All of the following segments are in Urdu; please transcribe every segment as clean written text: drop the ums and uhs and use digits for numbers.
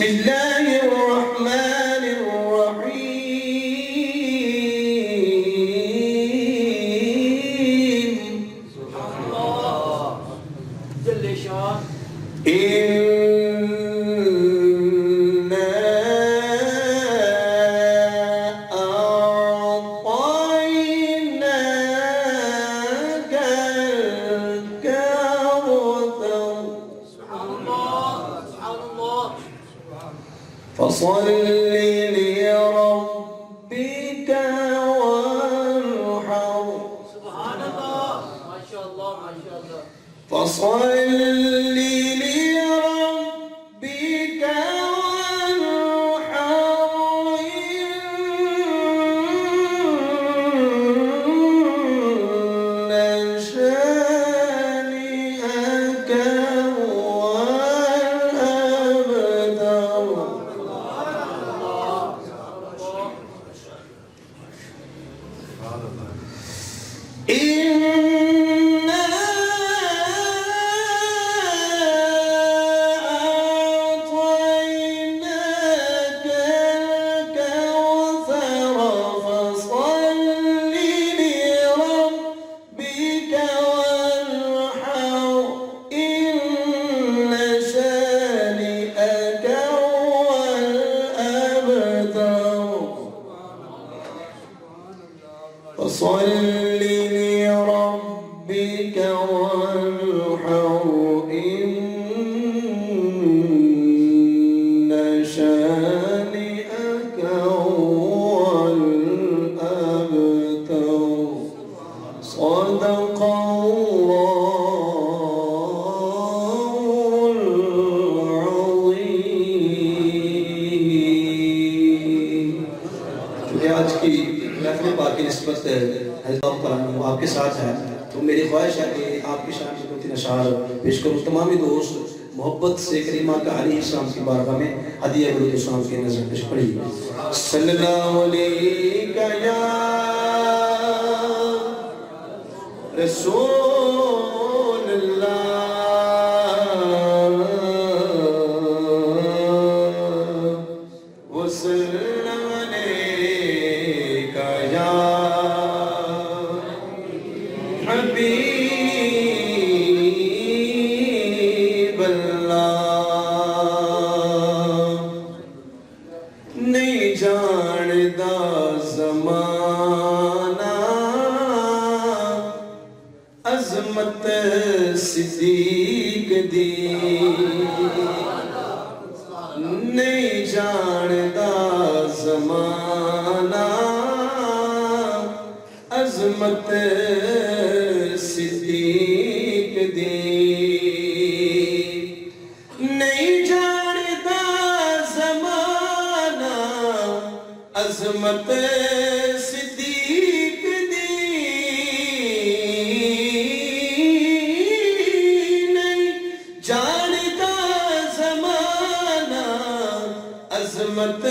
اللہ الرحمن الرحیم سبحان اللہ جل شان فصل لربك وانحر سبحان اللہ ما شاء اللہ ما شاء اللہ فصل لربك وانحر إن شانئك هو فصل لربك وانحر إن شانئك هو الأبتر صدق الله العظيم. چونکہ آج کی محفل پاک کی نسبت آپ کے ساتھ ہے تو میری خواہش ہے کہ آپ کی شان میں دو-تین اشعار پیش کروں. تمامی دوست محبت سے کریمہ کا علیہ السلام کی بارگاہ میں ہدیہ درود السلام کی نظر پیش پڑھی. صلی اللہ علیہ یا رسول اللہ وسلم علیہ یا حبیب اللہ. نہیں جاندا زمانہ عظمت صدیق دی نہیں جاندا زمانہ عظمت صدیق دی نہیں جاندا زمانہ عظمت صدیق دی نہیں جاندا زمانہ عظمت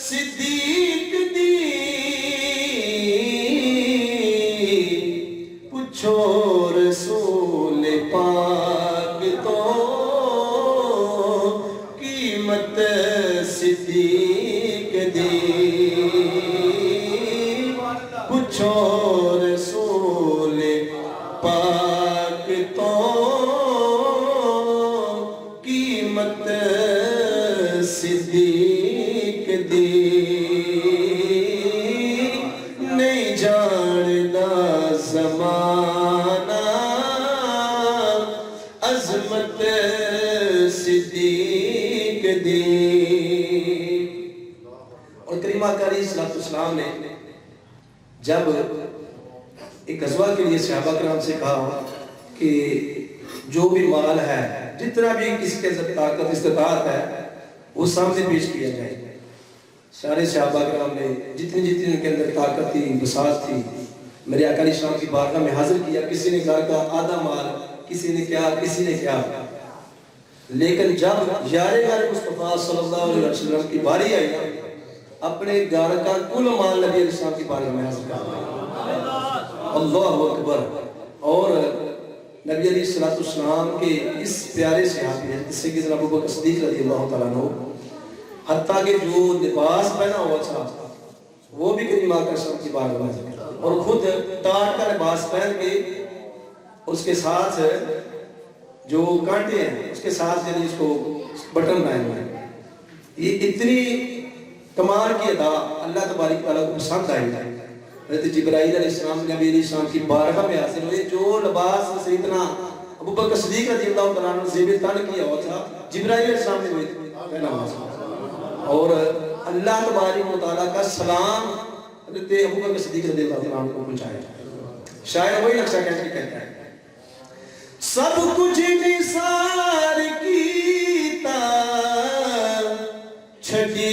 صدیق دی پوچھو رسول پاک تو قیمت صدیق دی پوچھو رسول پاک تو قیمت صدیق دی نہیں جاندا زمانہ عظمت صدیق دی. اور کریمہ کا علیہ السلام نے جب ایک غزوہ کے لیے صحابہ کرام سے کہا کہ جو بھی مال ہے جتنا بھی کسی کے طاقت استطاعت ہے وہ سامنے پیش کیا جائے. سارے صحابہ کرام نے جتنی ان کے اندر طاقت تھی بساط تھی میرے آقا علیہ السلام کی بارگاہ میں حاضر کیا. کسی نے گھر کا آدھا مال کسی نے کیا لیکن جب یار مصطفیٰ صلی اللہ علیہ وسلم کی باری آئی اپنے گھر کا کل مال نبی علیہ السلام کی بارگاہ میں حاضر کیا. اللہ اکبر. اور نبی علیہ السلام کے اس پیارے صحابی ہیں جس سے کہ ابو بکر صدیق رضی اللہ تعالیٰ عنہ، حتیٰ کہ جو لباس پہنا ہوا تھا وہ بھی کریم آقا صلی اللہ علیہ وسلم اور خود ٹاٹ کا لباس پہن کے اس کے ساتھ جو کانٹے ہیں اس کے ساتھ یعنی اس کو بٹن بنائے ہوئے ہیں. یہ اتنی کمال کی ادا اللہ تبارک تعالیٰ کو پسند آئی. حضرت جبرائیل علیہ السلام نبی علیہ السلام کی بارگاہ میں حاضر ہوئے. جو لباس سیدنا ابو بکر صدیق رضی اللہ تعالیٰ عنہ زیب تن کیا ہوا تھا جبرائیل علیہ السلام نے پہنا ہوا تھا. اور اللہ تبارک و تعالیٰ کا سلام حضرت ابو بکر صدیق رضی اللہ تعالیٰ عنہ کو پہنچایا. شاعر وہی نقشہ کہتا ہے سب کچھ نثار کیتا چھٹی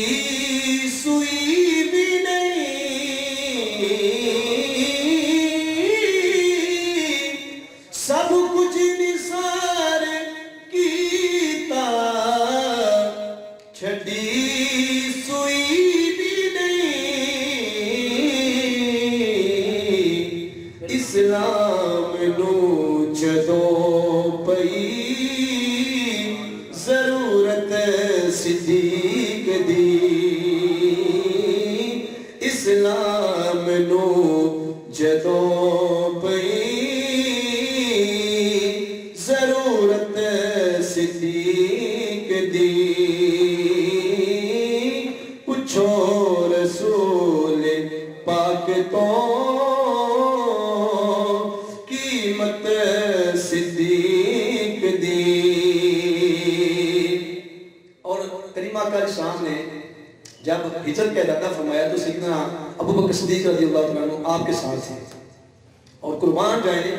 سوئی بھی نہیں، سب کچھ نثار کیتا چھٹی سوئی بھی نہیں، اسلام نو جدوں پئی ضرورت صدیق دی، اسلام نو جدوں پئی ضرورت صدیق دی، پوچھو رسول پاک تو قیمت صدیق دی. اور کریم آقا علیہ السلام نے جب ہجرت کا ارادہ فرمایا تو سیدنا ابو بکر صدیق رضی اللہ تعالیٰ عنہ آپ کے ساتھ تھے اور قربان جائیں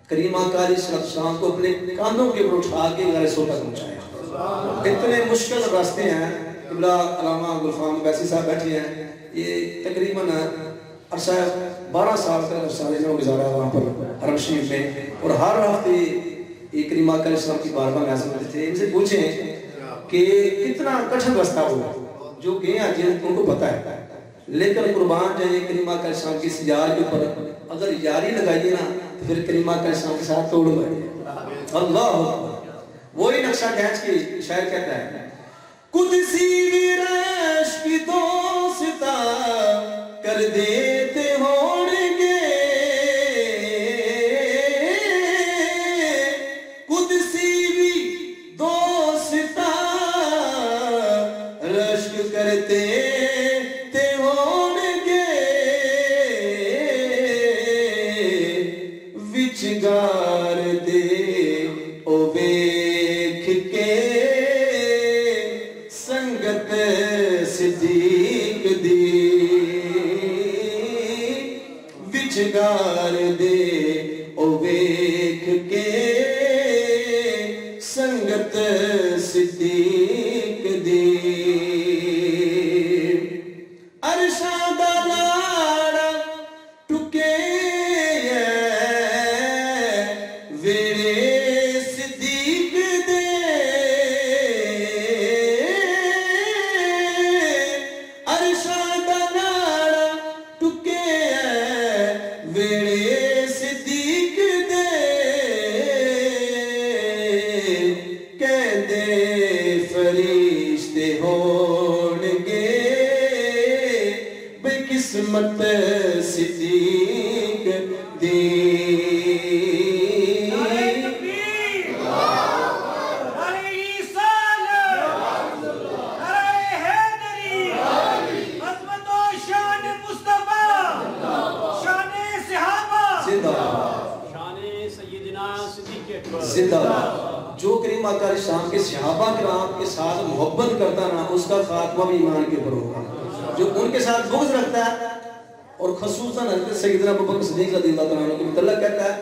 کریم آقا علیہ السلام کو اپنے کاندھوں کے اوپر اٹھا کے غار سوتا پہنچایا. اتنے مشکل راستے ہیں. قبلہ علامہ گلفام بیسی صاحب بیٹھے ہیں. یہ تقریباً عرصہ 12 سال تک عرصہ انہوں نے گزارا وہاں پر حرم شریف میں اور ہر ہفتے یہ کریم آقا علیہ السلام کی بارگاہ میں حاضر ہوتے تھے. ان سے پوچھیں کہ کتنا کٹھن راستہ ہوا جو گئے ہیں جن کو پتہ ہے، لیکن قربان جائیں کریم آقا علیہ السلام کی سجار کے اوپر اگر یاری لگائیے نا تو پھر کریم آقا علیہ السلام کے ساتھ توڑ گئے. اللہ وہی نقشہ کھینچ کے شاعر کہتا ہے قدسی ویرش کی دوستا کر دیتے ہونگے، قدسی بھی دوستا رشک کرتے تے ہونگے، وچگار دے او بیکھ کے سنگت صدیق دی، وچگار دے او بیکھ کے سنگت صدیق دی، عرشاں دا لاڑا ٹکے ویڑے صدیق دے، عرشاں دا لاڑا ٹکے ویڑے صدیق دے، کہندے فرشتے ہونگے بے قسمت صدیق دی. زندہ جو کریم آقا علیہ السلام کے صحابہ کرام کے ساتھ محبت کرتا نا اس کا خاتمہ بھی ایمان کے اوپر ہوگا. جو ان کے ساتھ بغض رکھتا ہے اور خصوصاً حضرت سیدنا ابو بکر صدیق رضی اللہ تعالیٰ عنہ کے متعلق کہتا ہے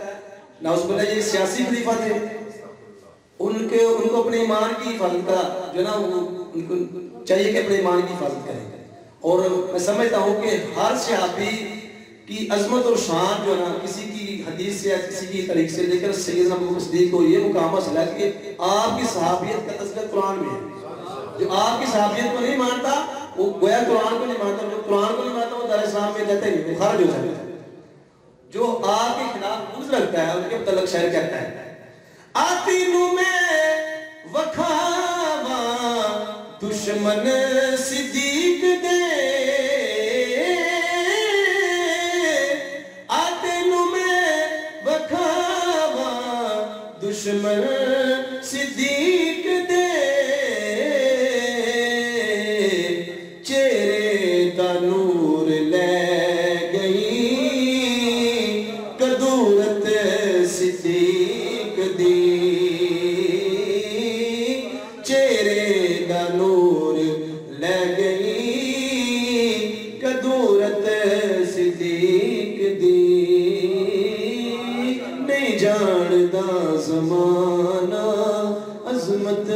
نعوذ باللہ یہ سیاسی خلیفہ تھے، ان کو اپنے ایمان کی حفاظت کا جو نا ان کو چاہیے کہ اپنے ایمان کی حفاظت کریں. اور میں سمجھتا ہوں کہ ہر صحابی کی عظمت اور شان جو ہے نا کسی کی حدیث سے یا کسی کی طریق سے، لیکن سیدنا ابو بکر صدیق کو یہ مقام حاصل ہے کہ آپ کی صحابیت کا تذکرہ قرآن میں ہے. جو آپ کی صحابیت کو نہیں مانتا وہ گویا قرآن کو نہیں مانتا، جو قرآن کو نہیں مانتا وہ دار اسلام میں جاتا ہے وہ خارج ہو جاتا ہے. جو آپ کے خلاف بغض لگتا ہے. ان کے متعلق شاعر کہتا ہے آتی نو میں وکھاوا دشمن صدیق دے آتے نو میں وکھاوا دشمن صدیق دے چہرے دا نور لے گئی کدورت صدیق دی چہرے دا نور لے گئی کدورت صدیق دی نہیں جاندا زمانہ عظمت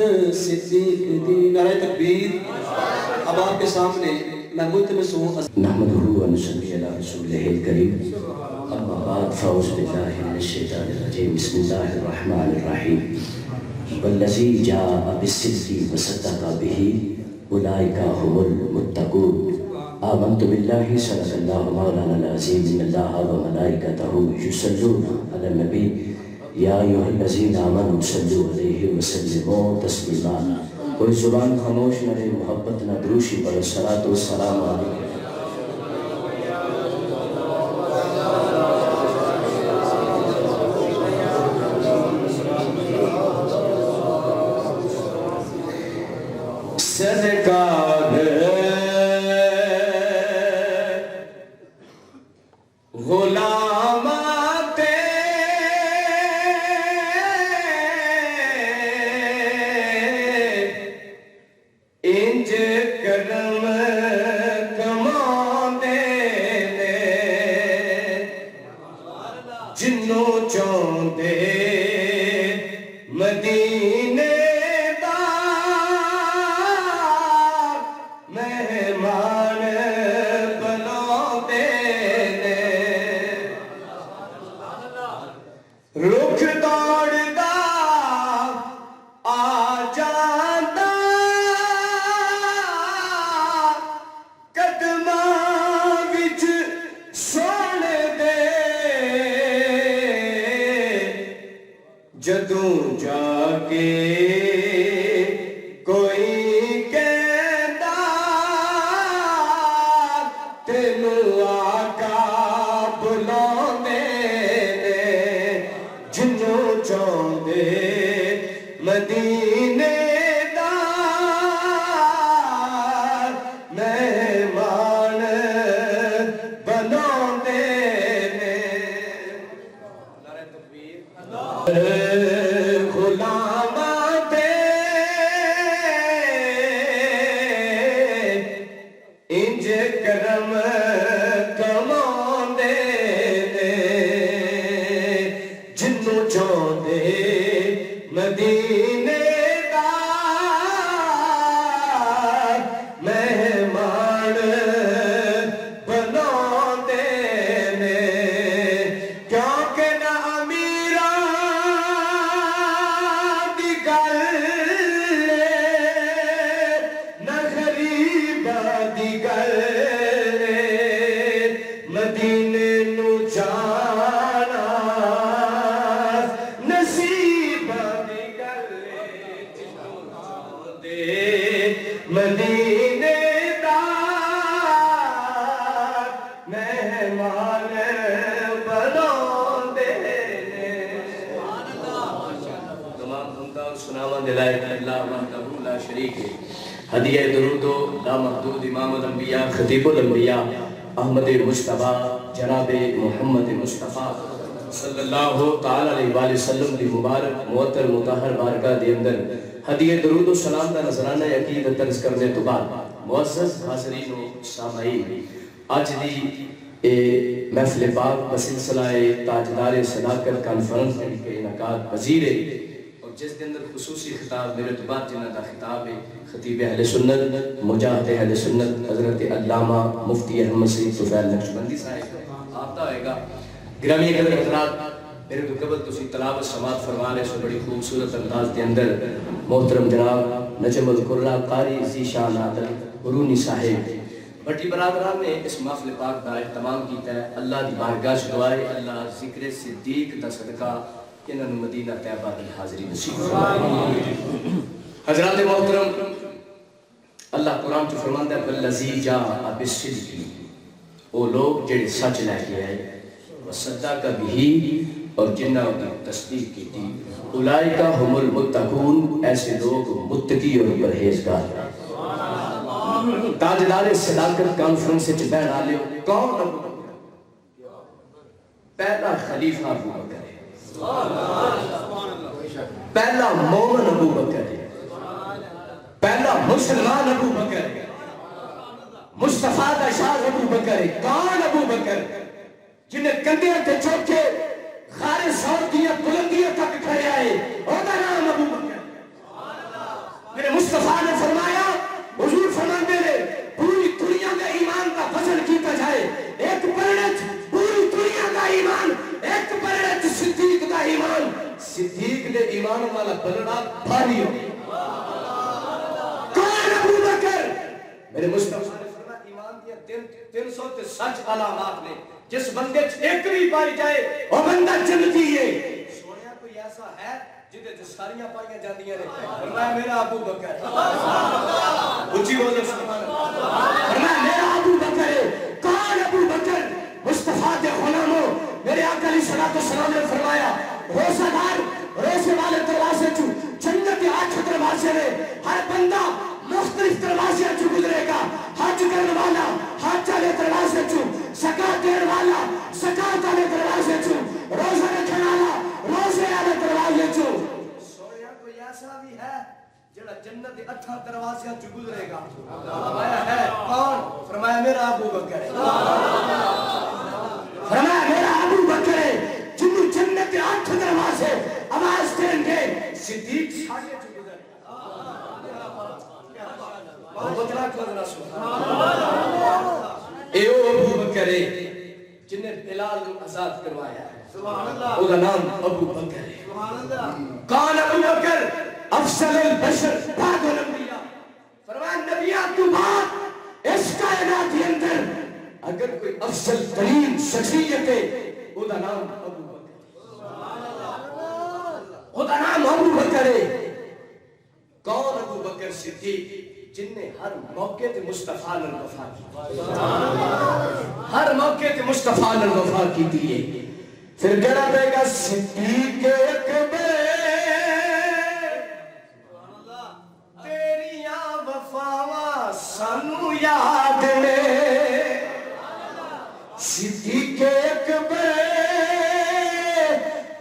صدیق دی. نعرہ تکبیر. اب آپ کے سامنے میں ملتمس ہوں نحمدہ و نصلی علی رسولہ الکریم اما بعد فاعوذ باللہ من الشیطان الرجیم بسم اللہ الرحمن الرحیم والذی جاء بالصدق وصدق به اولئک هم المتقون آمنت باللہ صدق اللہ مولانا العظیم ان اللہ وملائکتہ یصلون علی النبی یا ایھا الذین آمنوا صلوا علیہ وسلموا تسلیما. کوئی زبان خاموش نہ رہے, محبت نہ دروشی پڑھو صلاۃ و سلام علیکم. سرکار غلام انج کرم کماندے نے جنوں چاہندے مدینے دا مہمان بناندے نے رخ دوڑدا آ جاندا جدوں جا کے کوئی کہندا تینوں آقا بلاندے نے جنوں چاہندے مدینے دا مہمان بناندے نے. غلام دے انج کرم کماندے نے جنوں چاہندے مدینے دا مہمان بناندے نے. کیونکہ نہ مدینے نو جانا نصیب دی گل دے مدینے دا مہمان بناندے نے. تمام حمداں و ثناواں دے لائق اللہ وحدہ لا شریک ہے. ہدیہ درود و لامحدود امام الانبیاء خطیب الانبیاء احمد مصطفیٰ جناب محمد مصطفیٰ صلی اللہ تعالی علیہ وآلہ وسلم دی مبارک معطر مطہر بارگاہ دے اندر ہدیہ درود و سلام دا نذرانہ عقیدت درس کرنے تو بعد معزز حاضرین و سامعین آج دی محفل پاک بسلسلہ تاجدار صداقت کانفرنس کے انعقاد پذیر ہے اور جس کے اندر خصوصی خطاب میرے تو بعد جنہ دا خطاب ہے خطیب اہل سنت مجاہد اہل سنت حضرت علامہ مفتی احمد سید طفیل نقشبندی صاحب آپ دا ہوئے گا. گرامی قدر حضرات میرے تو قبل تسی تلاوت سماعت فرما رہے سو بڑی خوبصورت انداز کے اندر محترم جناب نجم القرہ قاری ذی شان عادل قرونی صاحب بٹی برادران نے اس محفل پاک کا اہتمام کیتا ہے. اللہ دی بارگاہ سے دعائے اللہ ذکر صدیق دا صدقہ انہاں نوں مدینہ طیبہ دی حاضری نصیب فرمائے. حضرات محترم اللہ قرآن تو فرماندا ہے والذی جاء بالصدق، وہ لوگ جڑے سچ لے کے آئے وصدق بہ اور جنہاں کی تصدیق کی تھی اولئک هم المتقون، ایسے لوگ متقی اور پرہیزگار ہیں. تاجدار صداقت کانفرنس وچ بیٹھ آ لیو کون ابو بکر؟ پہلا خلیفہ ابو بکر ہے، پہلا مومن ابو بکر ہے، پہلا مسلمان ابو بکر ہے، مصطفیٰ دا شاہ ابو بکر ہے. کون ابو بکر؟ جنہیں کندھے تے چوک کے غار ثور دیا بلندیاں تک کھڑے آئے، اور دا نام ابو بکر. میرے مصطفیٰ نے فرمایا، حضور فرماندے نے پوری دنیا کا ایمان کا وزن کیتا جائے، ایک پرڑت پوری دنیا کا ایمان، ایک پرڑت صدیق کا ایمان. صدیق نے ایمان والا پلڑا بھاری ہو. کون ابو بکر؟ میرے مصطفیٰ نے فرمایا ایمان دیا 300 تے سچ علامات نے، جس بندے ایک بھی پائی جائے وہ بندہ جنتی ہے. سونیا کوئی ایسا ہے جدے جو ساریاں پائیاں جاندیاں نے؟ فرمایا میرا ابو بکر. اچھی بولے سبحان اللہ. فرمایا میرا ابو بکر ہے. کون ابو بکر؟ مصطفیٰ دے غلاموں، میرے آقا علیہ الصلوۃ والسلام نے فرمایا روزہ دار روزے والے دروازے چوں جنت کے 8 دروازے نے، ہر بندہ مختلف دروازے چوں گزرے گا. حج کرنے والا حج والے دروازے چوں، زکات دینے والا زکات والے دروازے چوں، روزہ رکھنے والا روزے والے دروازے چوں. سویا کوئی ایسا بھی ہے جڑا جنت کے 8 دروازے چوں گزرے گا؟ فرمایا ہے. کون؟ فرمایا میرا ابو بکر ہے. فرمایا میرا ابو بکر ہے جنوں جنت کے 8 دروازے آواز دیں گے صدیق ساڈے چوں گزر. بتلا کرنا سبحان اللہ. اے او ابو بکر ہے جن نے بلال کو آزاد کروایا ہے. سبحان اللہ. اس کا نام ابو بکر ہے. سبحان اللہ. کون ابو بکر؟ افضل البشر بعد الانبیاء. فرمایا نبیوں کے بعد اس کائنات کے اندر اگر کوئی افضل ترین شخصیت ہے اس کا نام ابو بکر ہے. سبحان اللہ. اس کا نام ابو بکر ہے. کون ابو بکر صدیق؟ جن نے ہر موقع تے مصطفیٰ نے وفا کی، ہر موقع تے مصطفیٰ نے وفا کی تھی. پھر کہنا پڑے گا صدیق اکبر تیریاں وفاواں سانو یاد نے. صدیق اکبر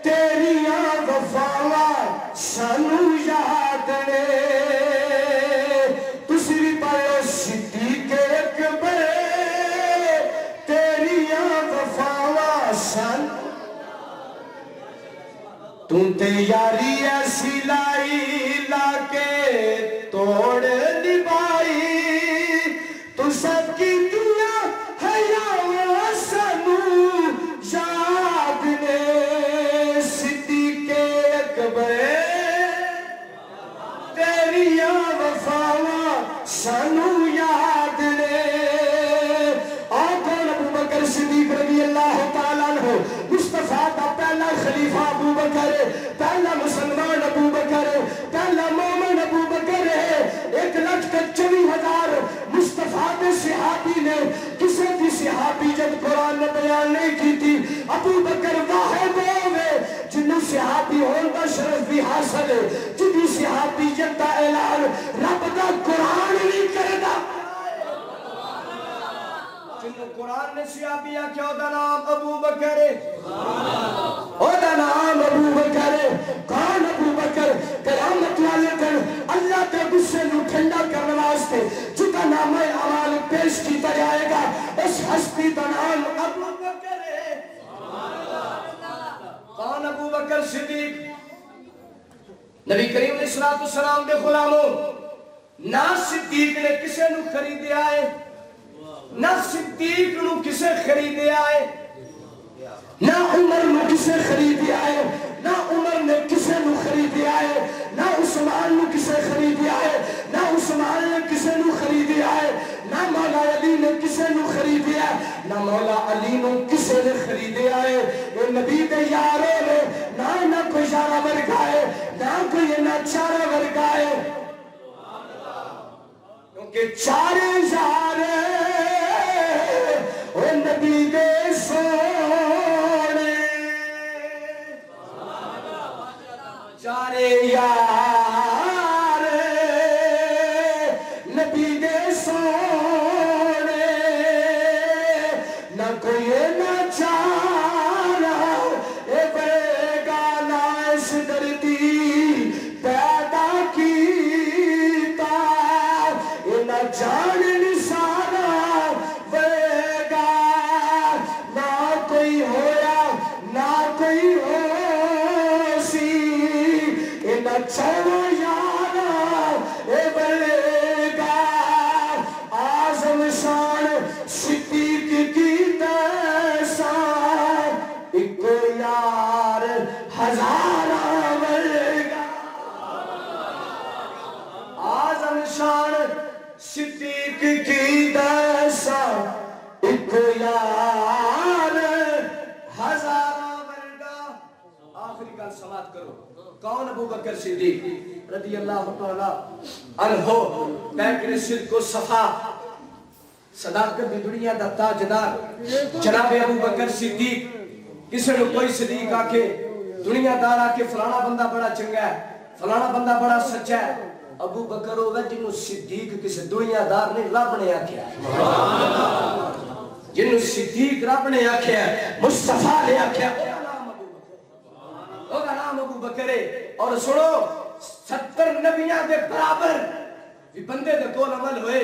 تیریاں وفاواں سانو یاد نے. تم تے یاری ایسی لائی لا کے توڑ نبھائی، تو سب کی دنیا ہے یا سانو یاد نے. صدیق اکبر تیریاں وفاواں سانو یاد نے. اور کون ابو بکر صدیق رضی اللہ تعالیٰ عنہ؟ مصطفیٰ کا پہلا خلیفہ ابو بکر ہے، پہلا مسلمان ابو بکر ہے، پہلا مومن ابو بکر ہے. 1,24,000 مصطفیٰ کے صحابی نے کسی بھی صحابی جب قرآن نے بیان نہیں کی تھی. ابو بکر واحد ہوئے جنہوں صحابی ہون کا شرف بھی حاصل ہے، جنہوں صحابیت کا اعلان رب کا قرآن نہیں کرتا. قرآن نے صحابی آکھیا او دا نام ابو بکر ہے. او دا نام ابو بکر ہے. کون ابو بکر؟ قیامت والے دن اللہ کے غصے نو ٹھنڈا کرنے واسطے جدا نام اعمال پیش کیتا جائے گا. اس ہستی دا نام ابو بکر ہے. کون ابو بکر صدیق؟ نبی کریم علیہ الصلوۃ والسلام دے غلاموں، نہ صدیق نے کسے نو خریدے آئے، نہ صدیق نو کسے خریدے آئے، نہ عمر نو کسے خریدے آئے، نہ عمر نے کسے نو خریدے آئے، نہ عثمان نو کسے خریدے آئے، نہ عثمان نے کسے نو خریدے آئے، نہ مولا علی نے کوئی نہ چارہ ورگائے کیونکہ چارے یار او نبی دے سونے چارے یار نبی دے سونے نہ کوئی نہ چارہ اے بیگا نہ اس دردی پیدا کیتا اے نہ جان نسارا بیگا نہ کوئی ہویا نہ کوئی ہو سی اے نہ چارہ یارا اے بیگا آزم شان صدیق کی تیسا ایک یار ہزارہ ورگا آزم شان صدیق کی تیسا ایک یار ہزارہ ورگا آخری کل سماعت کرو کون ابو بکر صدیق رضی اللہ تعالیٰ عنہ پیکر صدق و صفا صداقت دی دنیا دا تاجدار جناب ابو بکر صدیق کسی نے کوئی صدیق آکے دنیا دار آکے فلانا بندہ بڑا چنگا ہے فلانا بندہ بڑا سچا ہے ابو بکر ہوگا جنہوں صدیق کسی دنیا دار نے رب نے آکھیا ہے جنہوں صدیق رب نے آکھیا ہے مصطفیٰ نے آکھیا ہے نام ابو بکر ہے اور سنو 70 نبیاں دے برابر بھی بندے دے کول عمل ہوئے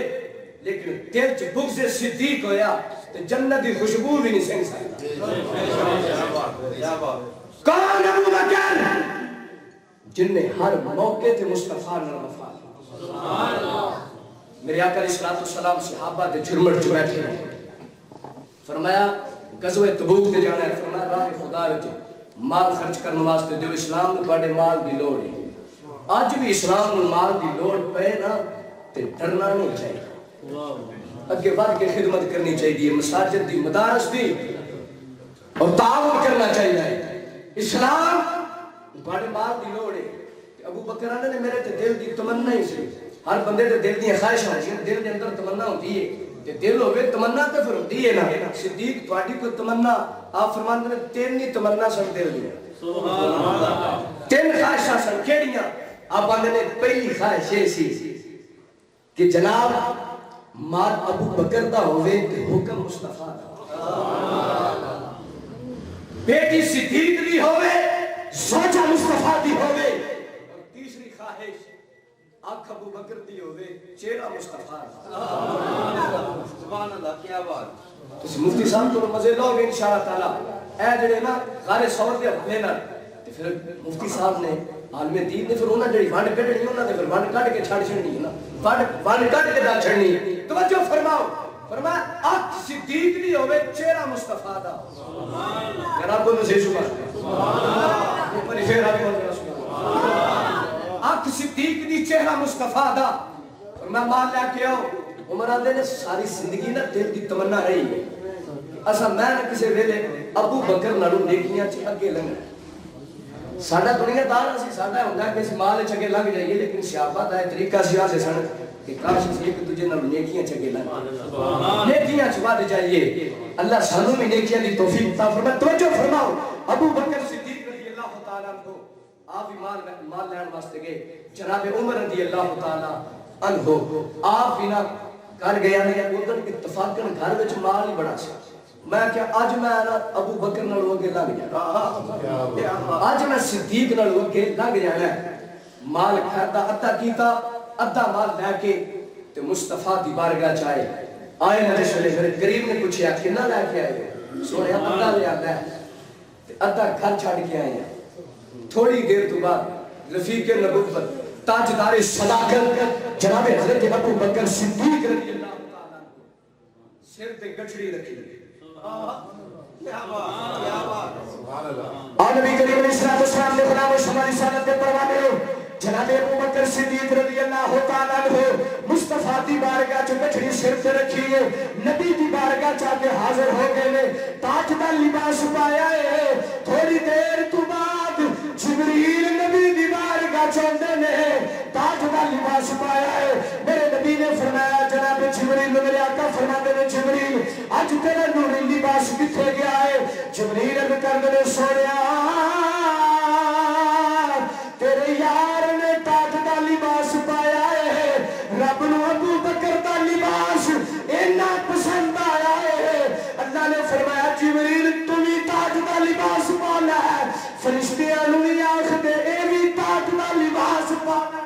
لیکن دل چ بغض صدیق ہویا تے جنت دی خوشبو بھی نہیں سن سکتا کون ابو بکر جن نے ہر موقع تے مصطفیٰ نے وفا میرے آقا علیہ السلام صحابہ دے جھرمٹ چ بیٹھے فرمایا غزوہ تبوک تے جانا ہے فرمایا راہ خدا وچ مال خرچ کرنے واسطے جو اسلام نے بڑے مال دی لوڑ ہے آج بھی اسلام نے مال دی لوڑ پہ نا تے ڈرنا نہیں چاہیے اگے بڑھ کے خدمت کرنی چاہیے مساجد دی مدارس دی اور تعاون کرنا چاہیے اسلام بڑے مال دی لوڑ ہے ابو بکر نے میرے تے دل دی تمنا ہی سی ہر بندے دے دل دی خواہش ہوندی ہے دل دے اندر تمنا ہوندی ہے تے دل ہوے تمنا تے پھر ہوندی ہے نا صدیق تواڈی کوئی تمنا آپ فرماندے نے تین نہیں تمنا سن دل دی سبحان اللہ تین خواہشاں سن کیڑیاں آپ آندے نے پہلی خواہش یہ سی کہ جناب مال ابو بکر دا ہوئے تے حکم مصطفیٰ دا بیٹی صدیق دی ہوئے زوجہ مصطفیٰ دی ہوئے اور تیسری خواہش آنکھ ابو بکر دی ہوئے چہرہ مصطفیٰ سبحان اللہ کیا بات تو مفتی صاحب تو مزے لوگ انشاءاللہ تعالیٰ اے جڑے نا غار سور دے حوالے نال تے پھر مفتی صاحب نے عالم دین نے پھر انہاں جڑی ونڈ کڈنی انہاں نے پھر ونڈ کڈ کے چھڑ چھڑنی ہے نا ونڈ کڈ کے دا چھڑنی توجہ فرماؤ فرمایا آنکھ صدیق دی ہوئے چہرہ مصطفیٰ دا سبحان اللہ جناب کو نزے سبحان اللہ اوپر پھر آگے سبحان اللہ آنکھ صدیق دی چہرہ مصطفیٰ دا اور میں مال لے کے آؤ عمر آدھے نے ساری زندگی نہ دل دی تمنا رہی ہے اسا میں نہ کسی ویلے ابو بکر نالو نیکیاں چ اگے لنگنا ساڈا دنیا دار اسی ساڈا ہوندا کہ اس مال چ اگے لنگ جائیے لیکن صحابہ دا طریقہ سی آسے سن کہ کاش اسی ایک دوجے نال نیکیاں چ اگے لنگ نیکیاں چ ود جائیے اللہ سانو بھی نیکیاں دی توفیق عطا فرمائے توجہ فرماؤ ابو بکر صدیق رضی اللہ تعالی عنہ آپ بھی مال لین واسطے گئے جناب عمر رضی اللہ تعالی عنہ آپ بھی نہ کر گیا نہیں ادھر اتفاقاً گھر وچ مال ہی بڑا سی میں کیا اج میں ابو بکر نال اگے لنگ جانا اج میں صدیق نال اگے لنگ جانا مال کھاتا عطا کیتا ادھا مال لے کے تے مصطفیٰ دی بارگاہ چ آئے نہ جس ویلے پھر غریب نے پوچھیا کتنا لے کے آئے سونے ادھا لے آندا ہے تے ادھا گھر چھڈ کے آئے ہیں تھوڑی دیر تو بعد رفیق نبوت تاجدار صداقت جناب حضرت ابو بکر صدیق رضی اللہ تعالی عنہ سر تے گچھڑی رکھی کیا بات سبحان اللہ اور نبی کریم علیہ السلام نے خدا و شمال رسالت کے پروانے ہو جناب ابو بکر صدیق رضی اللہ تعالی عنہ مصطفیٰ دی بارگاہ چ گچھڑی سر تے رکھی ہے نبی دی بارگاہ چ کے حاضر ہو گئے نے تاج دا لباس پایا ہے تھوڑی دیر تو بعد جبریل نبی دی بارگاہ چ چاہتے نے تاج کا لباس پایا ہے. میرے نبی نے فرمایا جناب جبریل میرے آقا فرماتے نے جبریل اج تیرا نوری لباس کتنے گیا ہے؟ جبریل عرض کردے نے سونیا تیرے یار نے تاج کا لباس پایا ہے. رب نو ابو بکر کا لباس اینا پسند آیا ہے. اللہ نے فرمایا جبریل تمہیں تاج کا لباس پانا ہے. فرشتیاں نو بھی آکھدے اے بھی تاج کا لباس پانا.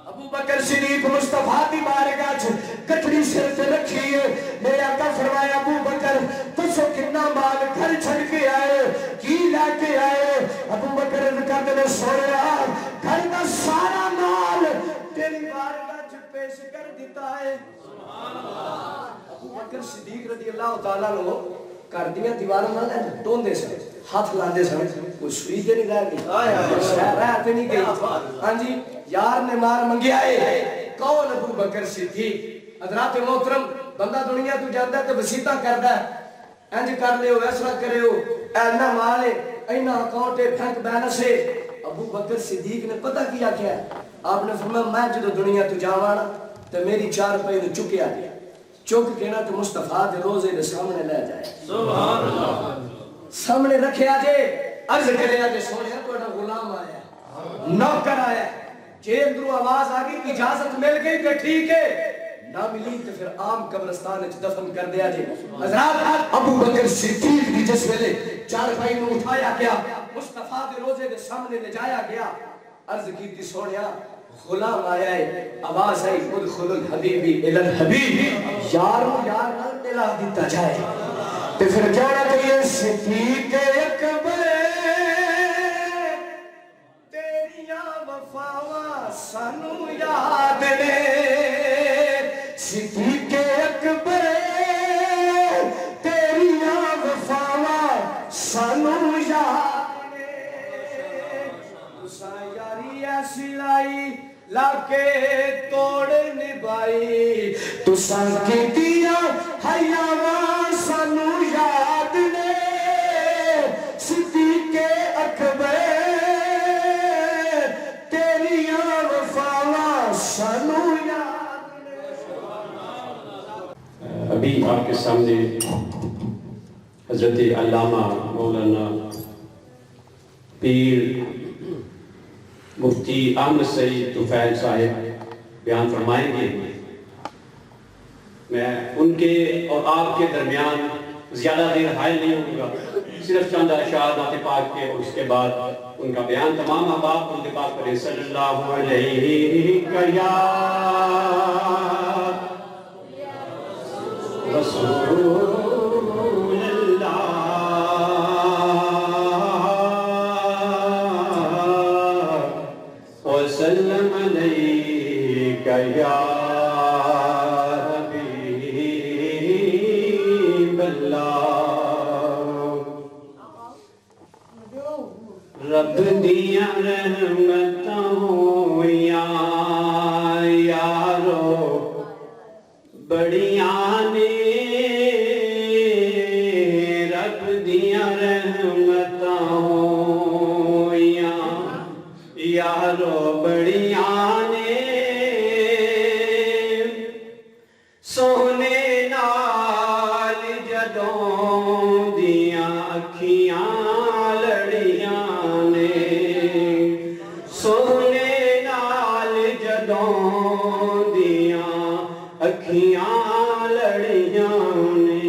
ابو بکر صدیق مصطفیٰ دی بارگاہ چ کٹڑی سر تے رکھی ہے. میرے آقا فرمایا ابو بکر تسو کتنا مال گھر چھڑ کے آئے کی لے کے آئے؟ ابو بکر عرض کردے نے سونیا گھر دا سارا مال تیری بارگاہ چ پیش کر دیتا ہے. ابو بکر صدیق رضی اللہ تعالیٰ عنہ کر دیا دیواروں نہ لے ٹوندے سن ہاتھ لاندے سن کوئی سوئی تے نہیں رہ گئی شہر رہ تے نہیں گئی. ہاں جی یار نے مار منگیا ہے. کون؟ ابو بکر صدیق. حضرات محترم بندہ دنیا تو جاندا تے وسیطہ کردا ہے انج کر لیو ایسا کریو اینا مال ہے اینا اکاؤنٹ ہے بینک بیلنس ہے. ابو بکر صدیق نے پتہ کیا کیا ہے؟ آپ نے فرمایا میں جدو دنیا تو جاواں تے میری 4 روپے نو چکیا گیا چک کے نا تو مصطفیٰ دے روزے دے سامنے لے جائے. سبحان اللہ. سامنے رکھیا جے عرض کریا جے سونیا تہاڈا غلام آیا نوکر آیا. جے اندروں آواز آ گئی اجازت مل گئی تے ٹھیک ہے نہ ملی تو پھر عام قبرستان وچ دفن کر دیا جے. حضرات ابو بکر صدیق دی جس ویلے 4 روپے نو اٹھایا گیا مصطفیٰ دے روزے دے سامنے لے جایا گیا عرض کیتی سونیا غلام آیا ہے. آواز آئی ادخل الحبیبی الی الحبیب یار نہ ملا دیتا جائے. تے پھر کیا ہونا چاہیے؟ صدیق اکبر تیریاں وفاواں سانو یاد نے. صدیق اکبر تیریاں وفاواں سانو یاد نے. تساں یاری ایسی لائی لاکے توڑ نبائی تساں کیتیاں حیاواں سانو یاد نے. صدیق اکبر تیریاں وفاواں سانو یاد نے. ابھی آپ کے سامنے حضرت علامہ مولانا پیر مفتی احمد سعید طفیل صاحب بیان فرمائیں گے. میں ان کے اور آپ کے درمیان زیادہ دیر حائل نہیں ہوں گا. صرف چند اشعار نعت پاک کے اور اس کے بعد ان کا بیان. تمام احباب ان کے پاک پر صلی اللہ علیہ یا رسول وسلم علیک یا حبیب اللہ. رب دیاں رحمتاں ہویاں یارو بڑیاں نے. رب دیاں رحمتاں ہویاں یارو بڑیاں نے. سونے نال جدوں دیاں اکھیاں لڑیاں نے. سونے نال جدوں دیاں اکھیاں لڑیاں نے.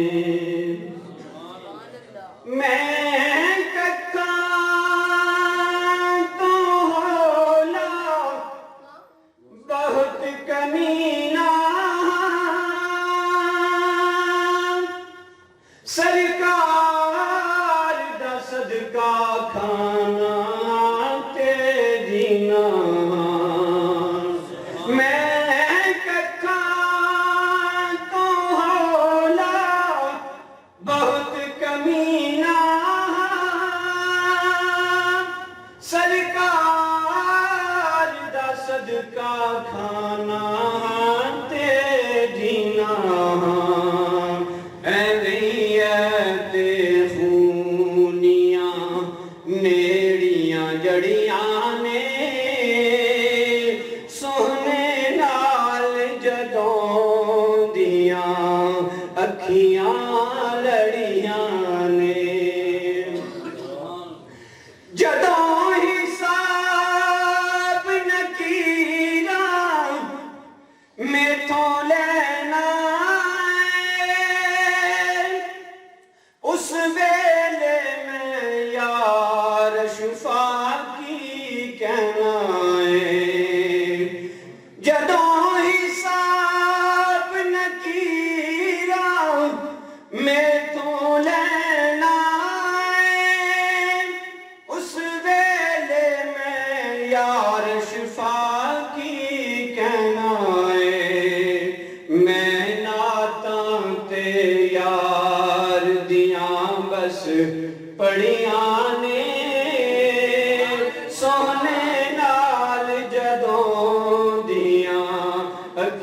میں نیڑیاں جڑیاں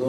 2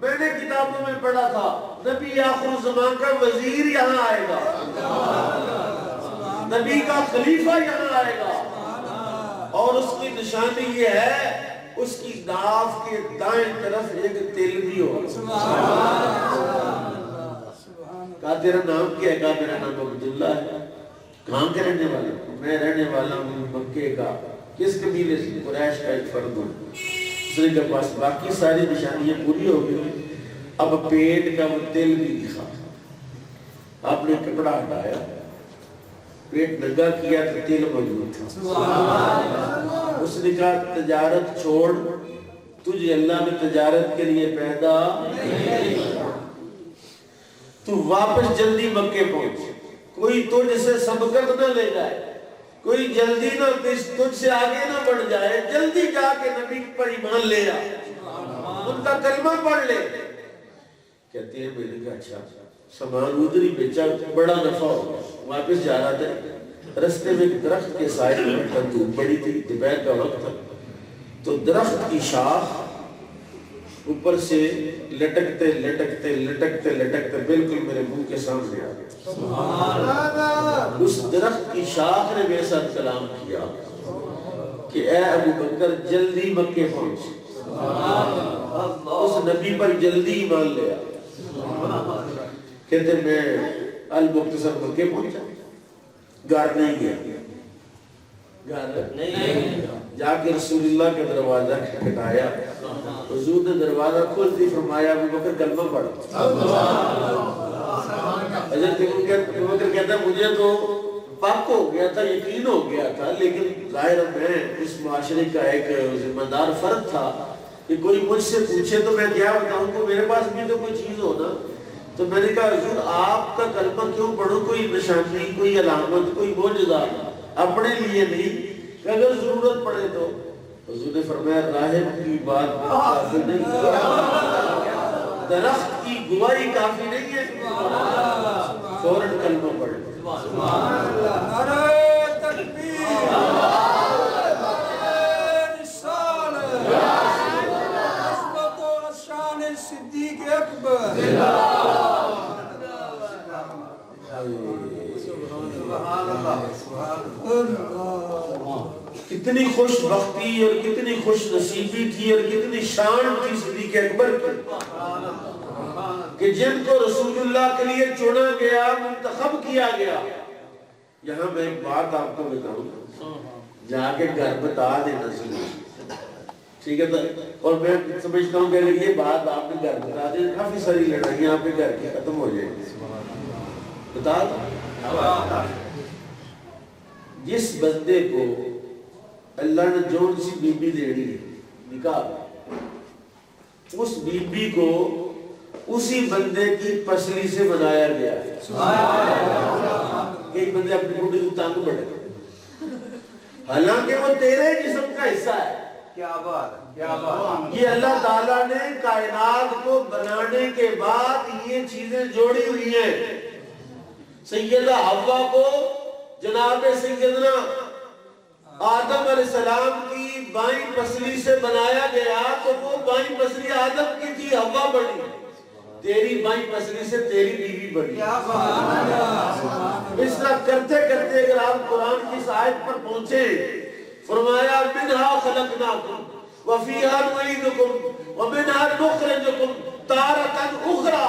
میں نے کتابوں میں پڑھا تھا نبی آخر الزمان کا وزیر یہاں آئے گا، نبی کا خلیفہ یہاں آئے گا، اور اس کی نشانی یہ ہے اس کی ناف کے دائیں طرف ایک تل بھی ہو۔ کہا تیرا نام کیا ہے؟ کہا میرا نام عبداللہ ہے۔ کہاں کے رہنے والا؟ میں رہنے والا ہوں مکے کا۔ کس قبیلے سے؟ قریش کا ایک فرد ہوں۔ دوسرے کے پاس باقی ساری نشانیاں پوری ہو گئی، اب پیٹ کا وہ تل بھی دکھا۔ آپ نے کپڑا ہٹایا، پیٹ ننگا کیا تو تل موجود تھا۔ اس نے کہا تجارت چھوڑ، تجھے اللہ نے تجارت کے لیے پیدا نہیں، تو واپس جلدی مکے پہنچ، کوئی تجھ سے سبقت نہ لے جائے، کوئی جلدی نہ تجھ سے آگے نہ بڑھ جائے، جلدی جا کے نبی پر ایمان لے آ، ان کا کلمہ پڑھ لے۔ کہتے ہیں میں نے کہا اچھا، سامان ادھر ہی بیچا، بڑا نفع ہوگا۔ واپس جا رہا تھا، رستے میں ایک درخت کے سائے میں بیٹھا، دھوپ بڑی تھی، دوپہر کا وقت تھا، تو درخت کی شاخ اوپر سے لٹکتے لٹکتے لٹکتے لٹکتے بالکل میرے منہ کے سامنے آ گیا۔ اس درخت کی شاخ نے میرے ساتھ کلام کیا کہ اے ابو بکر جلدی مکے پہنچ، اس نبی پر جلدی ایمان لے آ۔ کہتے میں المختصر مکے پہنچا، گھر نہیں گیا، گھر نہیں جا کے رسول اللہ کے دروازہ کھٹکھٹایا، حضور نے دروازہ کھول دی، فرمایا ابو بکر کلمہ پڑھ۔ حضرت ابو بکر کہتا ہے مجھے تو پاک ہو گیا تھا، یقین ہو گیا تھا، لیکن ظاہر میں اس معاشرے کا ایک ذمہ دار فرد تھا کہ کوئی مجھ سے پوچھے تو میں کیا بتاؤں کہ میرے پاس بھی تو کوئی چیز ہو نا۔ تو میں نے کہا حضور آپ کا کلمہ کیوں پڑھوں، کوئی نشانی، کوئی علامت، کوئی معجزہ، اپنے لیے نہیں، کہ اگر ضرورت پڑے تو۔ حضور نے فرمایا راہب کی بات کافی نہیں، درخت کی گواہی کافی نہیں ہے، فوراً کلمہ پڑھ۔ نعرہ تکبیر، عظمت و شان صدیق اکبر۔ کتنی خوش بختی اور کتنی خوش نصیبی تھی اور کتنی شان تھی صدیق اکبر کی کہ جن کو رسول اللہ کے لیے چنا گیا، منتخب کیا گیا۔ یہاں میں ایک بات آپ کو بتاؤں، جا کے گھر بتا دینا چاہیے، ٹھیک ہے؟ اور میں سمجھتا ہوں کہ اگر یہ بات آپ نے گھر بتا دیں، کافی ساری لڑائیاں آپ کے گھر کی ختم ہو جائیں گی۔ بتا دو، جس بندے کو اللہ نے جون سی بی بی دینی ہے نکاح، اس بی بی کو اسی بندے کی پسلی سے بنایا گیا ہے۔ ایک بندے اپنی بوٹی کو تانگ بڑھے، حالانکہ وہ تیرے جسم کا حصہ ہے۔ کیا بات ہے، کیا بات۔ یہ اللہ تعالیٰ نے کائنات کو بنانے کے بعد یہ چیزیں جوڑی ہوئی ہیں۔ سیدہ حوا کو جناب سیدنا آدم علیہ السلام کی بائیں پسلی سے بنایا گیا، تو وہ بائیں پسلی آدم کی تھی، حوا بنی، تیری بائیں پسلی سے تیری بیوی بنی۔ اس طرح کرتے کرتے اگر آپ قرآن کی اس آیت پر پہنچے، فرمایا منہا خلقناکم وفیہا نعیدکم ومنہا نخرجکم تارۃ اخری،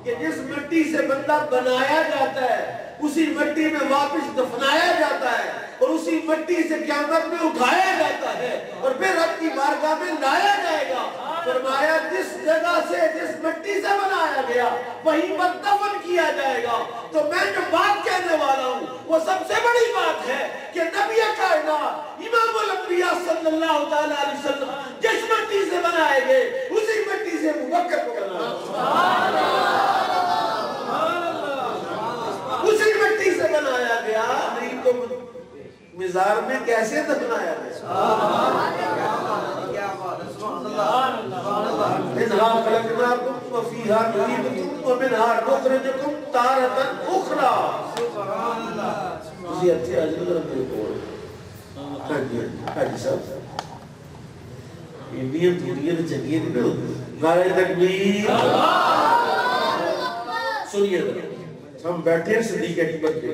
کہ جس مٹی سے بندہ بنایا جاتا ہے اسی مٹی میں واپس دفنایا جاتا ہے، اور اسی مٹی سے قیامت میں اٹھایا جاتا ہے اور پھر رب کی بارگاہ میں لایا جائے گا۔ فرمایا جس جگہ سے، جس مٹی سے بنایا گیا وہیں پر دفن کیا جائے گا۔ تو میں جو بات کہنے والا ہوں وہ سب سے بڑی بات ہے کہ نبی کائنات امام الانبیاء صلی اللہ تعالی علیہ وسلم جس مٹی سے بنائے گئے اسی مٹی سے ابوبکر کو بنایا، اسی مٹی سے بنایا گیا، نہیں تو مزار میں کیسے دفنایا گیا؟ منہا خلقناکم وفیہا نعیدکم ومنہا نخرجکم تارۃ اخری۔ تسی اچھے حضرت رکھے کول، ہاں جی صاحب، بیویاں تھوڑیاں چنگیاں نہیں ہوتی، نعرہ تکبیر. سنیے ہم بیٹھے ہیں صدیق اکبر کے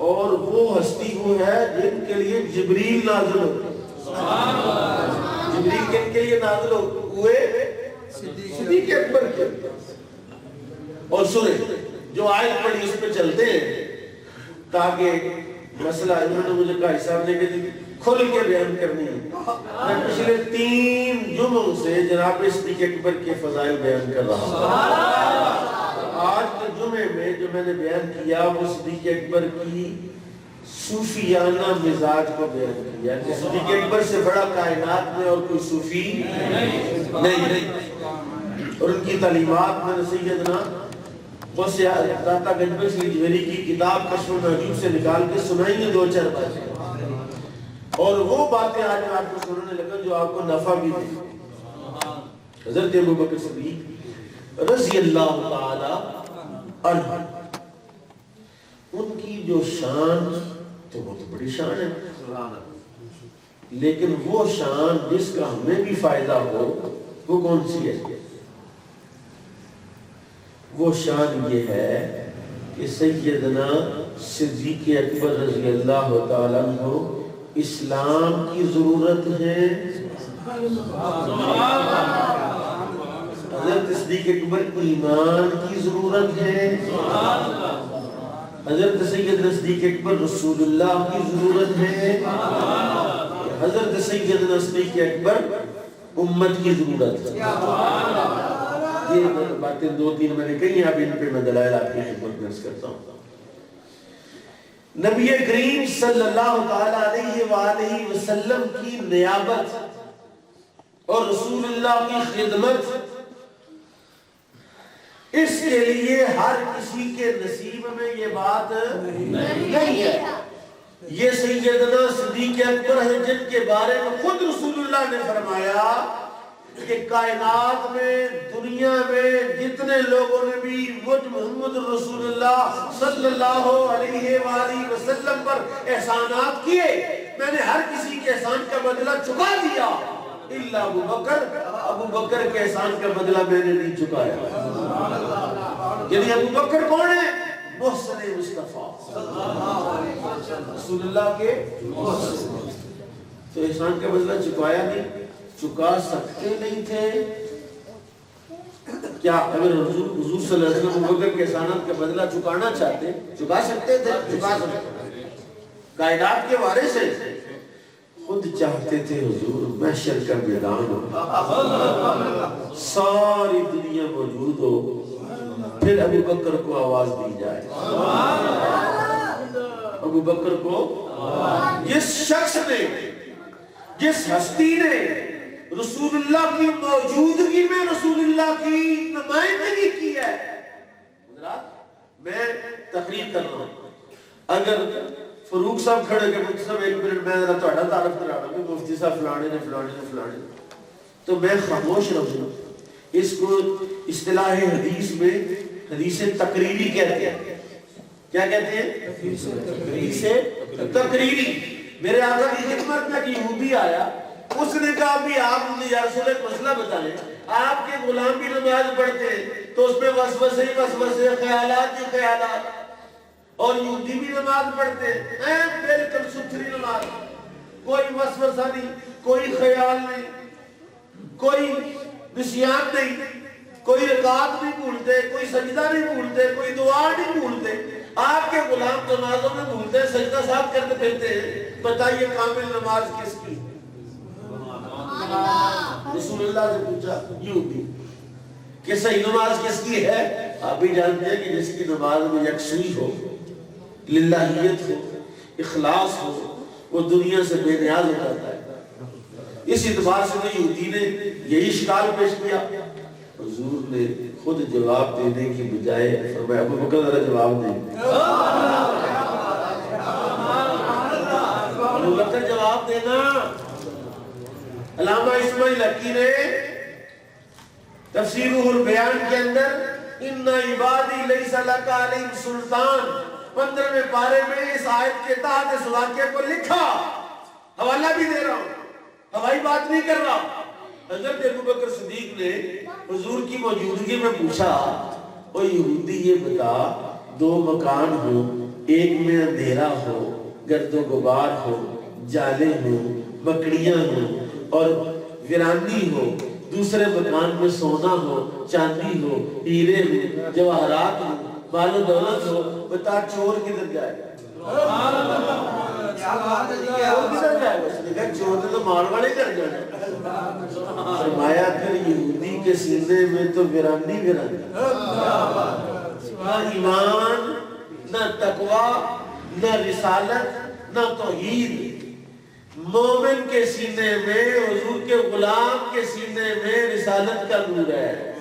اور وہ ہستی وہ ہے جن کے لیے جبریل نازل ہوتے. جبریل کن کے لیے نازل ہوئے؟ صدیق اکبر کے. اور سنیں جو آیت پڑھی اس پہ چلتے ہیں تاکہ مسئلہ انہوں نے مجھے کہا صاحب نے کہ کھل کے بیان کرنی ہے. میں پچھلے 3 جمعوں سے جناب صدیق اکبر کے فضائل بیان کر رہا ہوں. آج کے جمعے میں جو میں نے بیان کیا وہ صدیق اکبر کی صوفیانہ مزاج کو بیان کیا کہ صدیق اکبر سے بڑا کائنات میں اور کوئی صوفی نہیں. اور ان کی تعلیمات میں نے سیدنا غوث داتا گنج بخش جوہری کی کتاب کشف المحجوب سے نکال کے سنائی ہیں 2-4 باتیں. اور وہ باتیں آج میں آپ کو سننے لگا جو آپ کو نفع بھی دے. حضرت ابوبکر صدیق رضی اللہ تعالی عنہ ان کی جو شان تو بہت بڑی شان ہے لیکن وہ شان جس کا ہمیں بھی فائدہ ہو وہ کون سی ہے؟ وہ شان یہ ہے کہ سیدنا صدیق اکبر رضی اللہ تعالیٰ عنہ اسلام کی ضرورت ہے. حضرت صدیق اکبر ایمان کی ضرورت ہے. حضرت سیدنا صدیق اکبر رسول اللہ کی ضرورت ہے. حضرت سیدنا صدیق اکبر امت کی ضرورت ہے. یہ باتیں 2-3 میں نے کہی اب ان پہ میں دلائل آپ کی خدمت میں کرتا ہوں. نبی کریم صلی اللہ تعالی علیہ وآلہ وسلم کی نیابت اور رسول اللہ کی خدمت اس کے لیے ہر کسی کے نصیب میں یہ بات نہیں ہے. یہ سیدنا صدیق اکبر ہے جن کے بارے میں خود رسول اللہ نے فرمایا کہ کائنات میں دنیا میں جتنے لوگوں نے بھی مجھ محمد رسول اللہ صلی اللہ علیہ وآلہ وسلم پر احسانات کیے میں نے ہر کسی کے احسان کا بدلہ چکا دیا الا ابو بکر. ابو بکر کے احسان کا بدلہ میں نے نہیں چکایا. یعنی ابو بکر کون ہے؟ محسن مصطفیٰ رسول اللہ کے محسن. تو احسان کا بدلہ چکایا نہیں, چکا سکتے نہیں تھے. کیا اگر حضور صلی اللہ علیہ وسلم ابو بکر کے احسانات کا بدلہ چکانا چاہتے چکا سکتے تھے؟ چکا سکتے. کائنات کے وارث ہیں, خود چاہتے تھے حضور محشر کا میدان ہو, ساری دنیا موجود ہو, پھر ابو بکر کو آواز دی جائے. ابو بکر کو جس شخص نے جس ہستی نے رسول اللہ کی موجودگی میں رسول اللہ کی نمائندگی کی ہے. میں تقریر کر رہا ہوں, اگر فاروق صاحب کھڑے کہ مفتی صاحب 1 منٹ میں ذرا تہاڈا تعارف کرا رہا ہوں کہ مفتی صاحب فلانے نے فلانے نے فلانے نے, تو میں خاموش رہوں. اس کو اصطلاح حدیث میں حدیث تقریری کہتے ہیں. کیا کہتے ہیں؟ حدیث تقریری. میرے آقا کی خدمت میں ایک یہودی آیا, اس نے کہا بھی آپ مجھے یا رسول ایک مسئلہ بتائیں, آپ کے غلام بھی نماز پڑھتے ہیں تو اس میں وسوسے ہی وسوسے, خیالات ہی خیالات, اور یہودی بھی نماز پڑھتے ہیں بالکل ستھری نماز, کوئی وسوسہ نہیں, کوئی خیال نہیں, کوئی نسیان نہیں, کوئی رکعت نہیں بھولتے, کوئی سجدہ نہیں بھولتے, کوئی دعا نہیں بھولتے. آپ کے غلام نمازوں میں بھولتے ہیں, سجدہ صاحب کرتے پھرتے ہیں. بتائیے کامل نماز کس کی؟ رسول اللہ سے پوچھا یہودی کہ صحیح نماز کس کی ہے؟ آپ بھی جانتے ہیں کہ جس کی نماز میں یکسوئی ہو, للہیت ہو, اخلاص ہو, وہ دنیا سے بے نیاز ہو جاتا ہے. اس اعتبار سے تو یہودی نے یہی اشکال پیش کیا. حضور نے خود جواب دینے کی بجائے فرمایا ابو بکر ذرا جواب دیں. ابو بکر جواب دینا. علامہ اسماعیل حقی نے تفسیر روح البیان کے اندر ان عبادی لیس لک علیہم سلطان 15ویں پارے میں اس آیت کے تحت اس واقعے کو لکھا. حوالہ بھی دے رہا ہوں, ہوائی بات نہیں کر رہا. حضرت ابو بکر صدیق نے حضور کی موجودگی میں پوچھا او یہودی یہ بتا دو مکان ہو ایک میں اندھیرا ہو گرد و غبار ہو جالے ہو مکڑیاں ہو اور ویرانی ہو دوسرے مکان میں سونا ہو چاندی ہو ہیرے ہو جواہرات ہو مال و دولت ہو بتا چور کدھر جائے گا چور نے تو مال والے کر جانا فرمایا پھر یہودی کے سینے میں تو ویرانی ویرانی نہ ایمان نہ تقوی نہ رسالت نہ توحید مومن کے سینے میں حضور کے غلام کے سینے میں رسالت کا نور ہے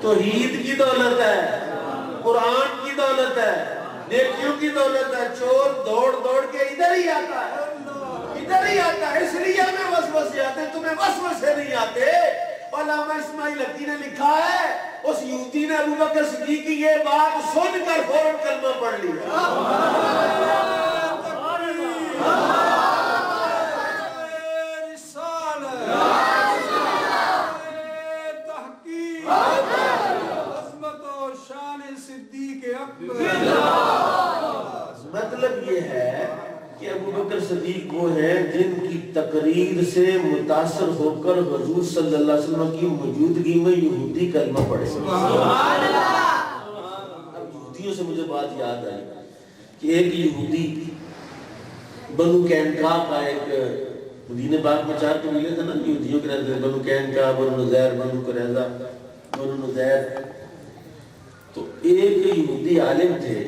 توحید کی دولت ہے قرآن کی دولت ہے نیکیوں کی دولت ہے چور دوڑ دوڑ کے ادھر ہی آتا ہے اس لیے ہمیں وسوسے آتے ہیں تمہیں وسوسے نہیں آتے علامہ اسماعیل حقی نے لکھا ہے اس یہودی نے ابو بکر صدیق کی یہ بات سن کر فوراً کلمہ پڑھ لیا مطلب یہ ہے کہ ابو بکر صدیق وہ ہیں جن کی تقریر سے متاثر ہو کر حضور صلی اللہ علیہ وسلم کی موجودگی میں یہودی کلمہ پڑھے اب یہودیوں سے مجھے بات یاد آئی کہ ایک یہودی بنو قینقاع کا ایک مدینہ پاک میں 4 قبیلے تھے نا یہودیوں کے رہتے بنو قینقاع بنو نذیر بنو قریظہ بنو نذیر تو ایک یہودی عالم تھے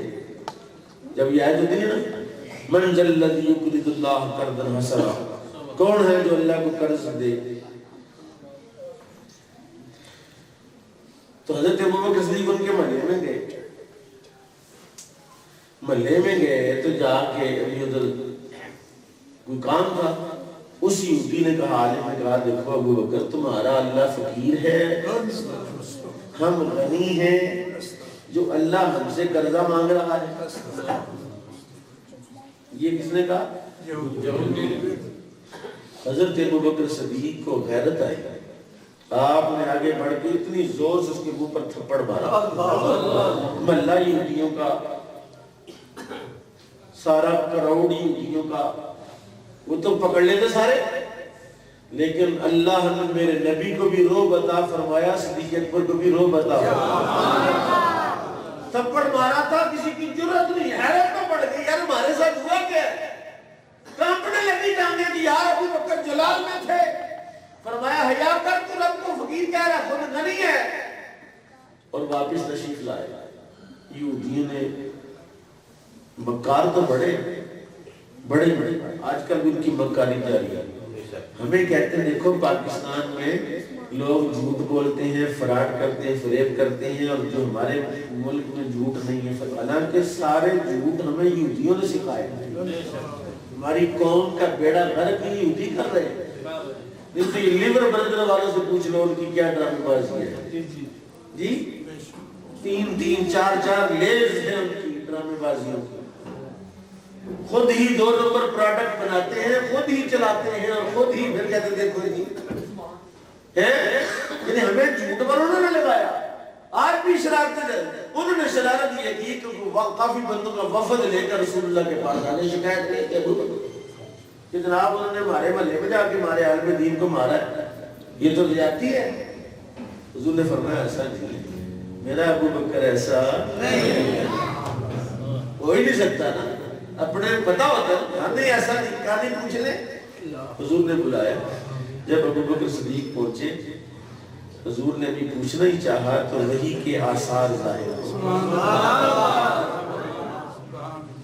جب یہ آیت ہوتی ہے نا من ذا الذی یقرض اللہ قرضا حسنا کون ہے جو اللہ کو قرض دے تو حضرت ابو بکر صدیق ان کے محلے میں گئے تو جا کے ابھی ادھر کوئی کام تھا اس یہودی نے کہا عالم نے کہا دیکھو ابو بکر تمہارا اللہ فقیر ہے ہم غنی ہیں جو اللہ ہم سے قرضہ مانگ رہا ہے یہ کس نے کہا حضرت ابو بکر صدیق کو غیرت آئی آپ نے آگے بڑھ کے اتنی زور سے اس کے منہ پر تھپڑ مارا محلہ یہودیوں کا سارا کروڑ یہودیوں کا وہ تو پکڑ لیتے سارے لیکن اللہ نے میرے نبی کو بھی رو بتا فرمایا صدیق اکبر کو بھی رو بتا تھپڑ مارا تھا کسی کی جرات نہیں حیرت تو پڑ گئی یار ہمارے ساتھ ہوا کیا کانپنے لگی ٹانگیں کہ یار ابو بکر جلال میں تھے فرمایا حیا کر تو رب کو فقیر کہہ رہا خود غنی ہے اور واپس تشریف لائے یہودیوں نے مکار تو بڑے آج کل بھی ان کی مکاری جاری ہے ہمیں کہتے ہیں دیکھو پاکستان میں لوگ جھوٹ بولتے ہیں فراڈ کرتے ہیں فریب کرتے ہیں اور جو ہمارے ملک میں جھوٹ نہیں ہے حالانکہ سارے جھوٹ ہمیں یہودیوں نے سکھائے ہماری قوم کا بیڑا غرق یہودی کر رہے ہیں نہیں تو یہ لیبر برادر والوں سے پوچھ لو ان کی کیا ڈرامے بازی ہے جی 3 4 لیز ہیں ان کی ڈرامے بازیوں کی خود ہی 2 نمبر پروڈکٹ بناتے ہیں خود ہی چلاتے ہیں اور خود ہی پھر کہتے دیکھو جی یعنی ہمیں جھوٹ پر انہوں نے لگایا آج بھی شرارت انہوں نے شرارت یہ کی کہ کافی بندوں کا وفد لے کر رسول اللہ کے پاس آنے شکایت نہیں کہ جناب انہوں نے ہمارے محلے میں جا کے ہمارے عالم دین کو مارا ہے یہ تو زیادتی ہے حضور نے فرمایا ایسا نہیں میرا ابو بکر ایسا نہیں ہو ہی نہیں سکتا نا اپنے پتا ہوتا ہے نہیں ایسا نہیں کہانی پوچھ لیں حضور نے بلایا جب ابو بکر صدیق پہنچے حضور نے بھی پوچھنا ہی چاہا تو وحی کے آثار ظاہر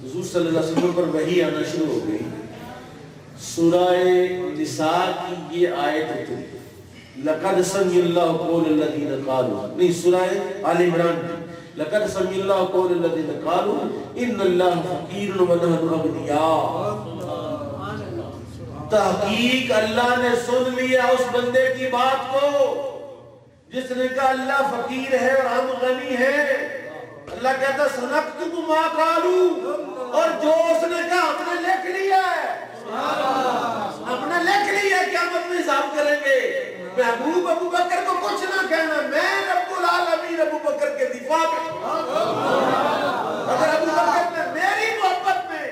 حضور صلی اللہ علیہ وسلم پر وحی آنا شروع ہو گئی سورہ نساء کی یہ آیت اتری لقد سمع اللہ قول الذین قالوا نہیں سورہ آل عمران لقد سمع اللہ قول الذین قالوا ان اللہ فقیر ونحن اغنیاء تحقیق اللہ نے سن لیا اس بندے کی بات کو جس نے کہا اللہ فقیر ہے اور ہم غنی ہیں اللہ کہتا سنکتب ما قالوا اور جو اس نے کہا ہم نے لکھ لیا ہے ہم نے لکھ لیا قیامت میں حساب کریں گے. محبوب ابو بکر کو کچھ نہ کہنا, میں رب العالمین ابو بکر کے دفاع میں. اگر ابو بکر نے میری محبت میں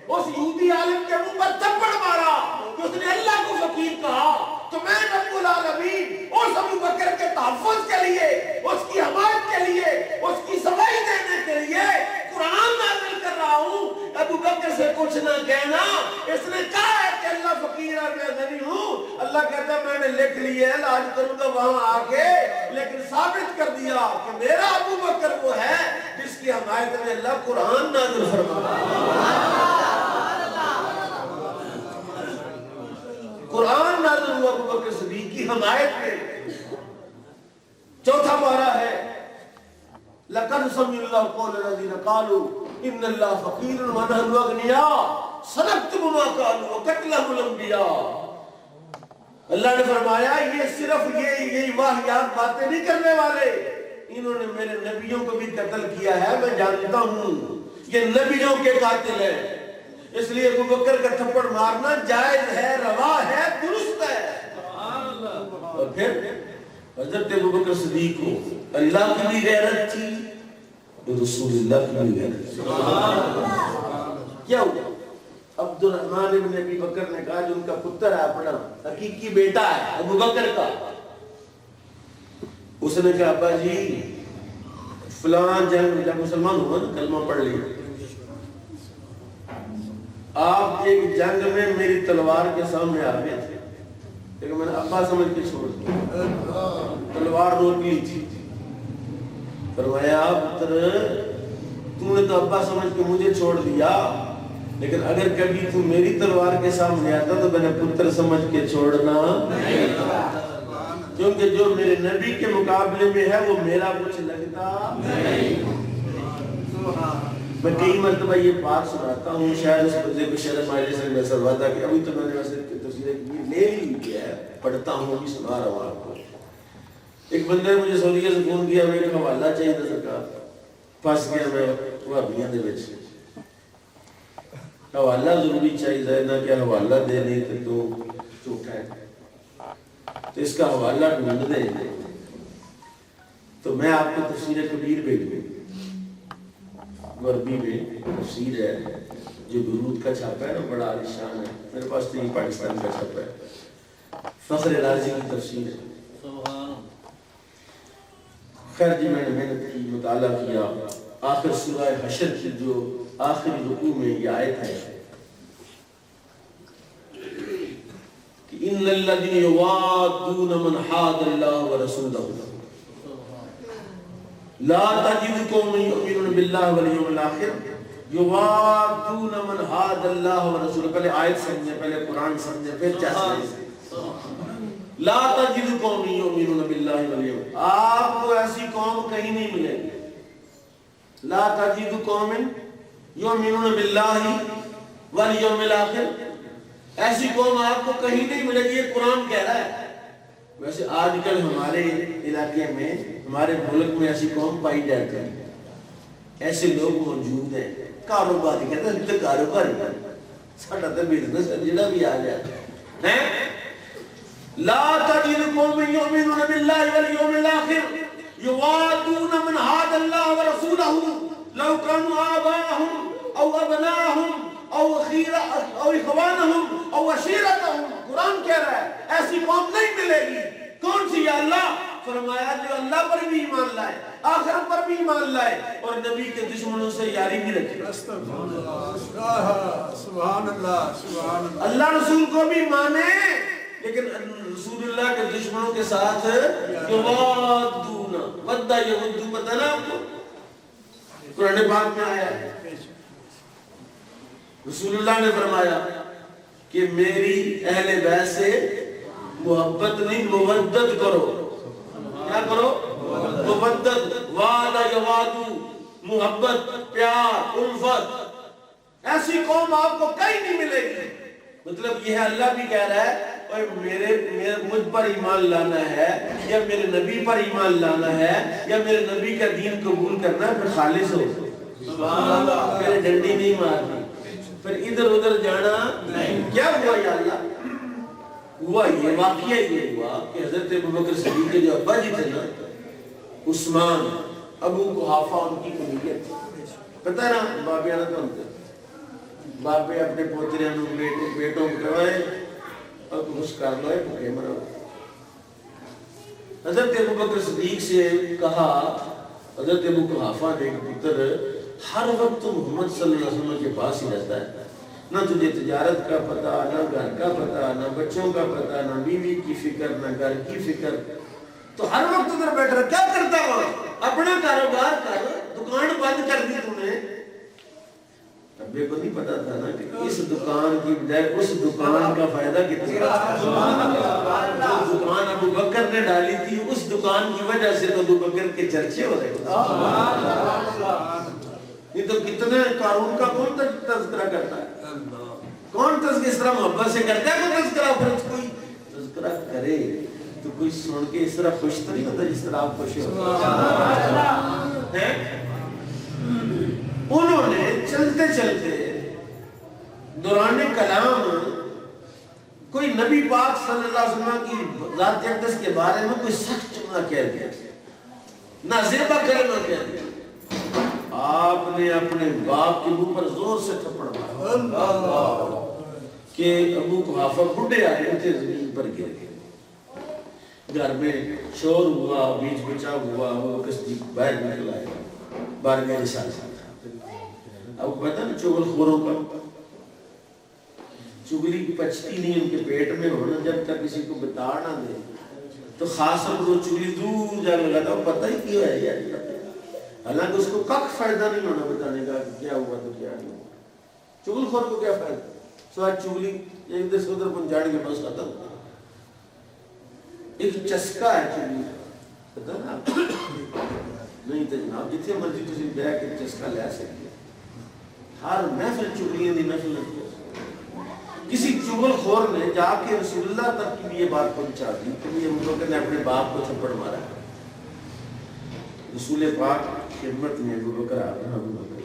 اس یہودی عالم کے منہ پر تھپڑ مارا کہ اس نے اللہ کو فقیر کہا, تو میں رب العالمین اس ابو بکر کے تحفظ کے لیے, اس کی حمایت کے لیے, اس کی صفائی دینے کے لیے قرآن نازل کر رہا ہوں. ابو بکر سے کچھ نہ کہنا. اس نے کہا ہے کہ اللہ فقیر ہے, میں غنی ہوں. اللہ کہتا ہے میں نے لکھ لیا ہے, لاج کروں گا وہاں آ کے, لیکن ثابت کر دیا کہ میرا ابو بکر وہ ہے جس کی حمایت میں اللہ قرآن نازل فرما. قرآن نازل ہوا ابو بکر صدیق کی حمایت میں. چوتھا پارہ ہے لَقَدْ سَمِعَ اللَّهُ قَوْلَ الَّذِينَ قَالُوا إِنَّ اللَّهَ فَقِيرٌ وَنَحْنُ أَغْنِيَاءُ سَنَكْتُبُ مَا قَالُوا وَقَتْلَهُمُ الْأَنْبِيَاءُ. اللہ نے فرمایا یہ صرف یہی واہیات باتیں نہیں کرنے والے, انہوں نے میرے نبیوں کو بھی قتل کیا ہے, میں جانتا ہوں یہ نبیوں کے قاتل ہیں. اس لیے ابو بکر کا تھپڑ مارنا جائز ہے, روا ہے, درست ہے. اور پھر حضرت ابو بکر صدیق کو اللہ کی بھی غیرت تھی, رسول اللہ کی بھی غیرت تھی. کیا ہوا؟ عبد الرحمن ابن ابی بکر نے کہا جو ان کا پتر ہے, اپنا حقیقی بیٹا ہے ابو بکر کا, اس نے کہا ابا جی فلان جنگ, جب مسلمان ہوا نا کلمہ پڑھ لیا, آپ ایک جنگ میں میری تلوار کے سامنے آ گئے تھے, لیکن میں نے ابا سمجھ کے چھوڑ دیا, تلوار روک لی تھی. فرمایا پتر تم نے تو ابا سمجھ کے مجھے چھوڑ دیا, لیکن اگر کبھی تم میری تلوار کے سامنے آتا تو میں نے پتر سمجھ کے چھوڑنا نہیں, کیونکہ جو میرے نبی کے مقابلے میں ہے وہ میرا کچھ لگتا نہیں. میں کئی مرتبہ یہ بات سناتا ہوں, شاید اس بندے کو شرم آئے سے میں سرواتا کہ ابھی تو میں نے ویسے تفسیر لے لی ہے, پڑھتا ہوں, ابھی سنا رہا ہوں آپ کو. ایک بندے نے مجھے سعودیہ سے فون کیا, میں ایک حوالہ چاہیے تھا سرکار, پھنس گیا میں وہابیاں دے وچ. حوالہ ضروری چاہیے نہ کہ حوالہ دے نہیں تو جھوٹا ہے, تو اس کا حوالہ ڈھونڈ دے. تو میں آپ کو تفسیر کبیر بھیج دوں, غربی میں تفسیر ہے جو بیروت کا چھاپا ہے نا, بڑا عالیشان ہے, میرے پاس تو یہ پاکستان کا چھاپا ہے, فخر رازی کی تفسیر ہے. خیر جی میں نے محنت کی, مطالعہ کیا, آخر سورہ حشر کی جو آخری رکوع میں یہ آیت ہے کہ ان الذین یوادون من حاد اللہ ورسولہ لا تجد قوما یؤمنون باللہ والیوم الآخر یوادون من حاد اللہ ورسولہ. پہلے آیت سمجھیں, پہلے قرآن سمجھیں, پھر چاہتے لا تجد قوما یؤمنون باللہ والیوم, آپ کو ایسی قوم کہیں نہیں ملے گی. لا تجد قوما یؤمنون باللہ والیوم الآخر, ایسی قوم آپ کو کہیں نہیں ملے گی, یہ قرآن کہہ رہا ہے. ویسے آج کل ہمارے علاقے میں, ہمارے ملک میں ایسی قوم پائی جاتی ہے, ایسے لوگ موجود ہیں, کاروباری کہتے ہیں تو کاروباری ساڈا تو بزنس ہے جڑا بھی آ جاتا ہے. لا تجد قوم یؤمنون باللہ والیوم الآخر یوادون من حاد اللہ ورسولہ لو كانوا آباءهم او ابناءهم او اخوانهم او عشیرتهم. قرآن کہہ رہا ہے ایسی قوم نہیں ملے گی. کون سی؟ یا اللہ. فرمایا جو اللہ پر بھی ایمان لائے, آخرت پر بھی ایمان لائے, اور نبی کے دشمنوں سے یاری بھی رکھے. سبحان اللہ, سبحان اللہ. اللہ رسول کو بھی مانے, لیکن رسول اللہ کے دشمنوں کے ساتھ یوادون, ودہ یودو, پتہ نا آپ کو قرآن پاک میں آیا ہے. رسول اللہ نے فرمایا کہ میری اہل بیت سے محبت نہیں مودت کرو. کیا کرو؟ مودت, وعدہ یوادو, محبت, پیار, الفت. ایسی قوم آپ کو کہیں نہیں ملے گی. مطلب یہ ہے اللہ بھی کہہ رہا ہے اور مجھ پر ایمان لانا ہے یا میرے نبی پر ایمان لانا ہے یا میرے نبی کا دین قبول کرنا ہے, پھر خالص ہو. میرے ڈنڈی نہیں مارنی, پھر ادھر ادھر جانا نہیں. کیا ہوا یا اللہ؟ ہوا یہ واقعہ یہ ہوا کہ حضرت ابوبکر صدیق کے جو ابا جی تھے نا عثمان ابو قحافہ ان کی کنیت تھی. پتہ ہے نا بابے آنا تو ہوتے بابے اپنے پوتریاں بیٹوں کو کروائے اور خوش کر لو ہے مرو. حضرت ابوبکر صدیق سے کہا حضرت ابو قحافہ نے پتر ہر وقت محمد صلی اللہ علیہ وسلم کے پاس ہی رہتا ہے, نہ تجھے تجارت کا پتہ, نہ گھر کا پتہ, نہ بچوں کا پتہ, نہ بیوی کی فکر, نہ گھر کی فکر, تو ہر وقت ادھر بیٹھ رہا. کیا کرتا ہو؟ اپنا کاروبار کر, دکان بند کر دی تم نے. ابے کو نہیں پتا تھا نا کہ اس دکان کی بجائے اس دکان کا فائدہ کتنا ہے. جو دکان ابو بکر نے ڈالی تھی اس دکان کی وجہ سے تو ابو بکر کے چرچے ہو رہے تھے. یہ تو کتنے قارون کا کون تذکرہ کرتا ہے, کون تذکرہ اس طرح محبت سے کرتا ہے. کوئی تذکرہ پھر کوئی تذکرہ کرے تو کوئی سن کے اس طرح خوش تو نہیں ہوتا جس طرح آپ خوش ہوتے ہیں. انہوں نے چلتے چلتے دوران کلام کوئی نبی پاک صلی اللہ علیہ وسلم کی ذات اقدس کے بارے میں کوئی سخت جملہ کہہ دیا, نہ زیبا کلمہ کہہ دیا. آپ نے اپنے باپ کے منہ پر زور سے تھپڑ مارا کہ ابو قحافہ بڈھے آئے تھے زمین پر گر گئے. گھر میں شور ہوا, بیچ بچا ہوا, وہ کشتی باہر نکل آئے. بارگاہ رسالت اب پتہ نا چغل خوروں کا چگلی پچتی نہیں ان کے پیٹ میں ہونا جب تک کسی کو بتا نہ دے تو خاص طور وہ چگلی دور جا لگا تھا. پتہ ہی کیوں ہے یار, حالانکہ اس کو کک فائدہ نہیں ہونا بتانے کا کیا ہوا تو کیا نہیں ہوا. چغل خور کو کیا فائدہ, سوائے چگلی ایک دس ادھر پہنچانے کے بس ختم. ایک چسکا ہے چگلی پتہ نا نہیں تو جناب جتنے مرضی تسی بیٹھ کے چسکا لے سکتے. ہر محفل چگلیاں دی محفل لگتی ہے. کسی چغل خور نے جا کے رسول اللہ تک کی یہ بات پہنچا دی کہ یہ ابوبکر نے اپنے باپ کو تھپڑ مارا. رسول پاک خدمت میں ابوبکر آ رہا, ابوبکر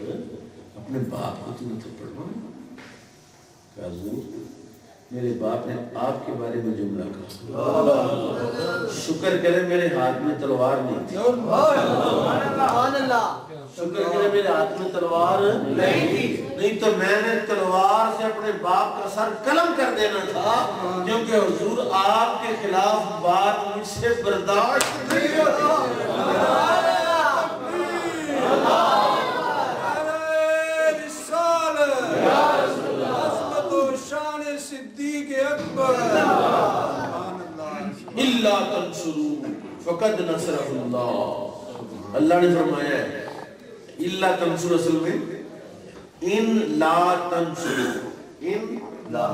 اپنے باپ کو تم نے تھپڑ مارا. کہ حضور میرے باپ نے آپ کے بارے میں جملہ کہا, شکر کرے میرے ہاتھ میں تلوار نہیں تھی. شکر کرے میرے ہاتھ میں تلوار نہیں تو میں نے تلوار سے اپنے باپ کا سر قلم کر دینا تھا, کیونکہ حضور آپ کے خلاف بات مجھ سے برداشت نہیں ہوتی. اللہ تنصروا فقد نصرہ اللہ. اللہ نے فرمایا ہے اللہ تنصروا اصل میں ان لا تنصروا, ان لا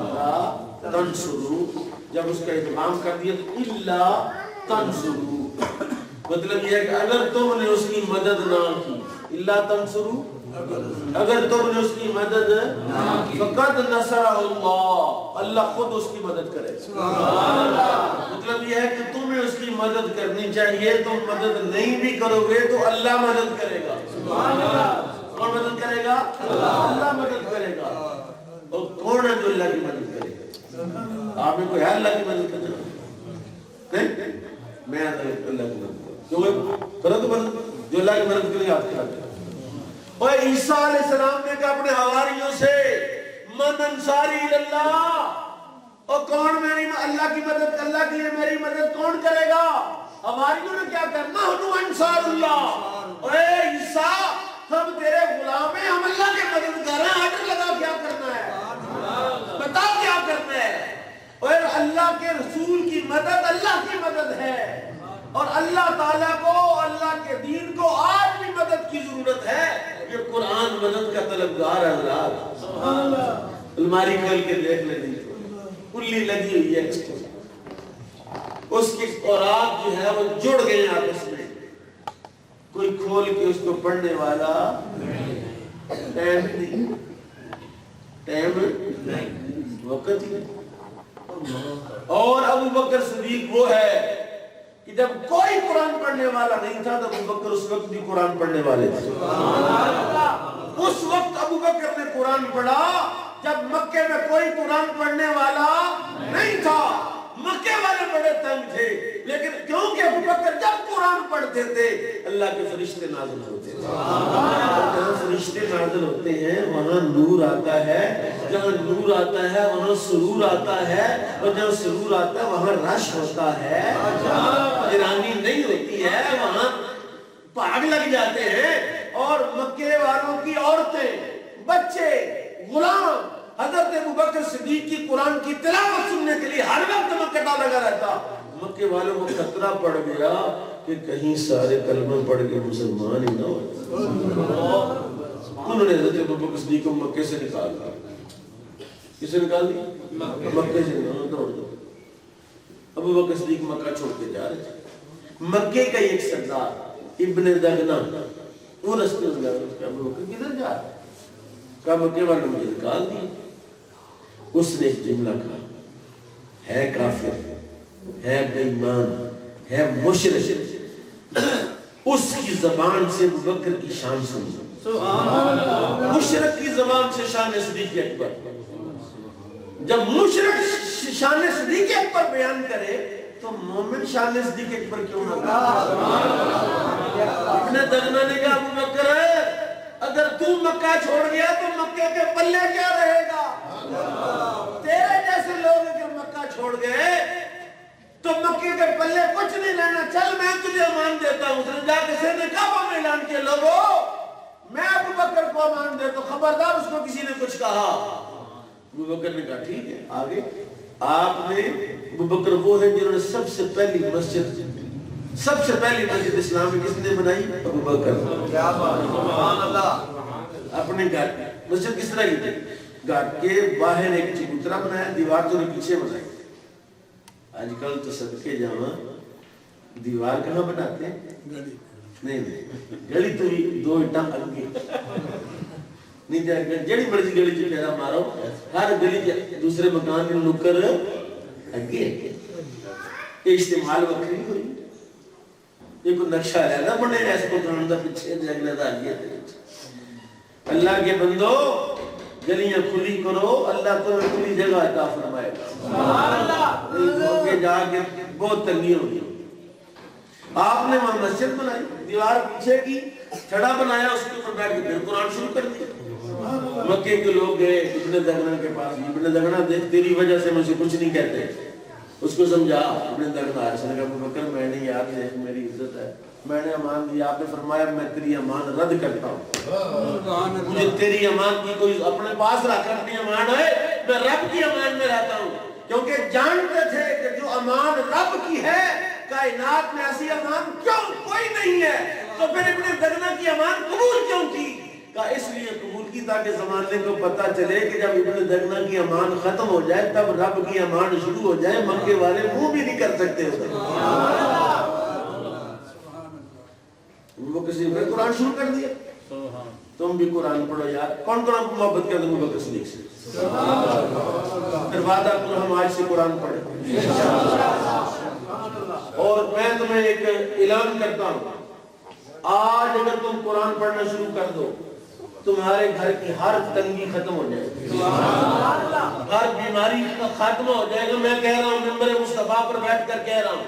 تنصروا جب اس کا ادغام کر دیا تو اللہ تنصروا مطلب یہ ہے کہ اگر تم نے اس کی مدد نہ کی, اللہ تنصروا اگر تم نے اس کی مدد فقد نصرہ اللہ, اللہ خود اس کی مدد کرے. مطلب یہ ہے کہ تمہیں اس کی مدد کرنی چاہیے. تم مدد نہیں بھی کرو گے تو اللہ مدد کرے گا. کون مدد کرے گا؟ اللہ مدد کرے گا. اور کون ہے جو اللہ کی مدد کرے گا؟ آپ میں کوئی ہے اللہ کی مدد کرنا نہیں؟ میں اللہ کی مدد کرو تو مدد جو اللہ کی مدد کرے گا آپ کیا کرے. اور عیسیٰ علیہ السلام نے کہا اپنے حواریوں سے من انصاری اللہ, اور کون میری اللہ کی مدد, اللہ کے لیے میری مدد کون کرے گا؟ حواریوں نے کیا کرنا, ہم انصار اللہ. اے عیسیٰ ہم تیرے غلام ہیں, ہم اللہ کے مددگار ہیں, آرڈر لگا کیا کرنا ہے, بتا کیا کرنا ہے. اور اللہ کے رسول کی مدد اللہ کی مدد ہے, اور اللہ تعالیٰ کو اللہ کے دین کو آج بھی مدد کی ضرورت ہے. یہ قرآن مدد کا طلبگار ہے. اللہ الماری کھول کے دیکھ لیں, کلی لگی ہوئی ہے اس کی اوراق جو ہے وہ جڑ گئے آپس میں, کوئی کھول کے اس کو پڑھنے والا ٹائم نہیں, وقت ہی. اور ابو بکر صدیق وہ ہے کہ جب کوئی قرآن پڑھنے والا نہیں تھا تو ابو بکر اس وقت بھی قرآن پڑھنے والے تھے. اس وقت ابو بکر نے قرآن پڑھا جب مکے میں کوئی قرآن پڑھنے والا نہیں تھا. تنگ تھے، لیکن کیونکہ ابو بکر جب قرآن پڑھتے تھے اللہ کے فرشتے نازل ہوتے تھے. جہاں فرشتے نازل ہوتے ہیں وہاں نور آتا ہے، جہاں نور آتا ہے وہاں سرور آتا ہے، اور جہاں سرور آتا ہے وہاں رش ہوتا ہے، جہاں حیرانی نہیں ہوتی ہے وہاں بھاگ لگ جاتے ہیں. اور مکے والوں کی عورتیں، بچے، غلام حضرت ابوبکر صدیق کی قرآن کی تلاوت سننے کے لیے ہر وقت مکہ لگا رہتا. مکے والوں کو خطرہ پڑ گیا کہ کہیں سارے کلمہ پڑھ کے مسلمان ہی نہ ہو. انہوں نے حضرت ابوبکر صدیق کو مکے سے نکال دیا. کسے نکال دیا؟ مکے سے نکال دیا. ابوبکر صدیق مکہ چھوڑ کے جا رہے تھے. مکے کا ایک سردار ابن دغنہ وہ رستے میں گیا. ابوبکر کدھر جا رہا ہے؟ کہا مکے والوں نے مجھے نکال دیا. اس نے ایک جملہ کہا، ہے کافر، ہے بے ایمان، ہے مشرک، اس کی زبان سے ابوبکر کی شان سنی. مشرک کی زبان سے شان صدیق اکبر. جب مشرک شان صدیق اکبر بیان کرے تو مومن شان صدیق اکبر کیوں نہ کرے؟ ابن دغنہ نے کہا ابوبکر اگر تو مکہ چھوڑ گیا تو مکے کے پلے کیا رہے گا؟ تیرے جیسے لوگ اگر مکہ چھوڑ گئے تو مکے کے پلے کچھ نہیں رہنا. چل میں تجھے امان دیتا ہوں. جا کسی نے کعبہ میں اعلان کیا لوگوں میں ابوبکر کو امان دیتا ہوں، خبردار اس کو کسی نے کچھ کہا. ابوبکر نے کہا ٹھیک ہے. آگے آپ نے ابوبکر وہ ہے جنہوں نے سب سے پہلی مسجد اسلام میں کس نے بنائی؟ ابوبکر. سبحان اللہ. اپنے گھر مسجد کس طرح کی تھی؟ گھر کے باہر ایک چبوترا بنایا، دیوار تو پیچھے بنائی. آج کل تو صدقے جہاں دیوار کہاں بناتے ہیں؟ نہیں گلی تو دو اٹا اگے نہیں جائے. جڑی مرضی گلی چ پھیرا مارو، ہر گلی کے دوسرے مکان میں نکر اگے. استعمال وکری ہوئی. یہ کوئی نقشہ رہنا بنے ایسے کو کرنے دا پیچھے جگنے دا آگے. اللہ کے بندو گلیاں کھلی کرو، اللہ تو کھلی جگہ عطا فرمائے گا. سبحان اللہ. کے جا کے بہت تنگی ہوگی. آپ نے وہاں مسجد بنائی، دیوار پیچھے کی، چھڑا بنایا، اس کے اوپر بیٹھ کے پھر قرآن شروع کر دیا. مکے کے لوگ گئے ابن دغنہ کے پاس. ابن دغنہ دیکھ تیری وجہ سے مجھے کچھ نہیں کہتے. اس کو سمجھا. ابن دغنہ آئے نے کہا ابوبکر میں نے یاد دیکھ میری عزت ہے، میں نے امان دیا. آپ نے فرمایا میں تیری امان رد کرتا ہوں. مجھے تیری امان کی کوئی اپنے پاس رکھ. اپنی امان ہے میں رب کی امان میں رہتا ہوں. کیونکہ جانتے تھے کہ جو امان رب کی ہے کائنات میں ایسی امان کیوں کوئی نہیں ہے. تو پھر ابن دغنہ کی امان قبول کیوں کی؟ کہا اس لیے قبول کی تاکہ زمانے کو پتہ چلے کہ جب ابن دغنہ کی امان ختم ہو جائے تب رب کی امان شروع ہو جائے. مکے والے منہ بھی نہیں کر سکتے. وہ کسی نے قرآن شروع کر دیا. تم بھی قرآن پڑھو یار. کون کون آپ کو محبت کرتے ہیں ابوبکر صدیق سے؟ پھر وعدہ کرو ہم آج سے قرآن پڑھیں. اور میں تمہیں ایک اعلان کرتا ہوں، آج اگر تم قرآن پڑھنا شروع کر دو تمہارے گھر کی ہر تنگی ختم ہو جائے گی، ہر بیماری ختم ہو جائے گا. میں کہہ رہا ہوں منبر مصطفیٰ پر بیٹھ کر کہہ رہا ہوں،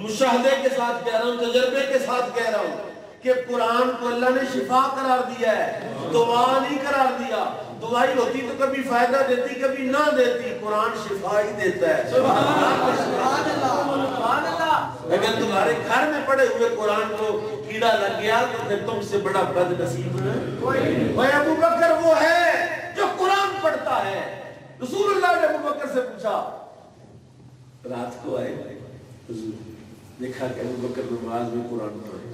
مشاہدے کے ساتھ کہہ رہا ہوں، تجربے کے ساتھ کہہ رہا ہوں کہ قرآن کو اللہ نے شفا قرار دیا ہے، دعا نہیں قرار دیا. دعائی ہوتی تو کبھی فائدہ دیتی کبھی نہ دیتی. قرآن شفا ہی دیتا ہے. سبحان اللہ. اگر تمہارے گھر میں پڑے ہوئے قرآن کو کیڑا لگ گیا تو پھر تم سے بڑا بد نصیب ہے. ابوبکر وہ ہے جو قرآن پڑھتا ہے. رسول اللہ نے ابوبکر سے پوچھا، رات کو آئے حضور دیکھا کہ ابوبکر نماز میں قرآن پڑھے.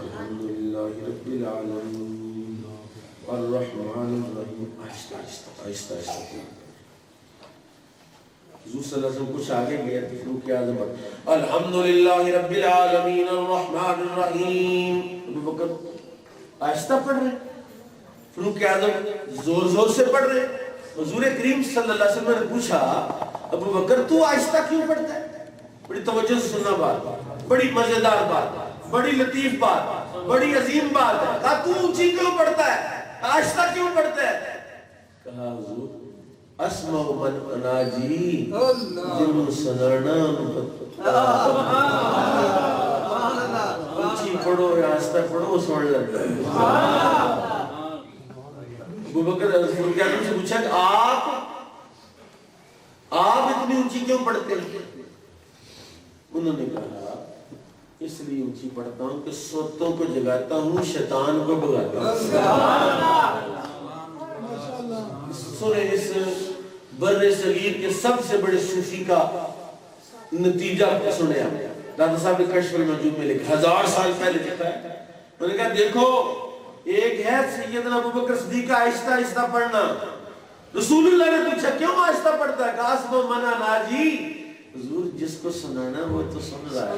الحمدللہ رب العالمین الرحمن الرحیم. آہستہ آہستہ آہستہ آہستہ حضور صلی اللہ علیہ وسلم کچھ آگے گیا تو فاروق اعظم الحمدللہ رب العالمین الرحمن الرحیم. ابوبکر آہستہ پڑھ رہے، فاروق اعظم زور زور سے پڑھ رہے. حضور کریم صلی اللہ علیہ وسلم نے پوچھا ابوبکر تو آہستہ کیوں پڑھتا ہے؟ بڑی توجہ سے سننا بات، بڑی مزیدار بات، بڑی لطیف بات، بڑی عظیم بات ہے. کہا تو اونچی کیوں پڑھتا ہے، آہستہ کیوں پڑھتا ہے؟ کہا حضور اسمع من اناجی جنو سنانا اونچی پڑھو یا آہستہ پڑھو سن لگتا ہے. ابو بکر رضی اللہ عنہ سے پوچھا کہ آپ اتنی اونچی کیوں پڑھتے ہیں؟ انہوں نے کہا اس لیے اونچی پڑھتا ہوں کہ سوتوں کو جگاتا ہوں شیطان کو بھگاتا ہوں. سنیں اس بر صغیر کے سب سے بڑے صوفی کا نتیجہ سنیں آپ. دادا صاحب نے کشف المنجوم میں لکھا 1000 سال پہلے لکھا ہے. میں نے کہا دیکھو ایک ہے سیدنا ابوبکر صدیق کا آہستہ آہستہ پڑھنا. رسول اللہ نے پوچھا کیوں آہستہ پڑھتا ہے؟ کہا اسمع من اناجی حضور جس کو سنانا وہ تو سن رہا ہے.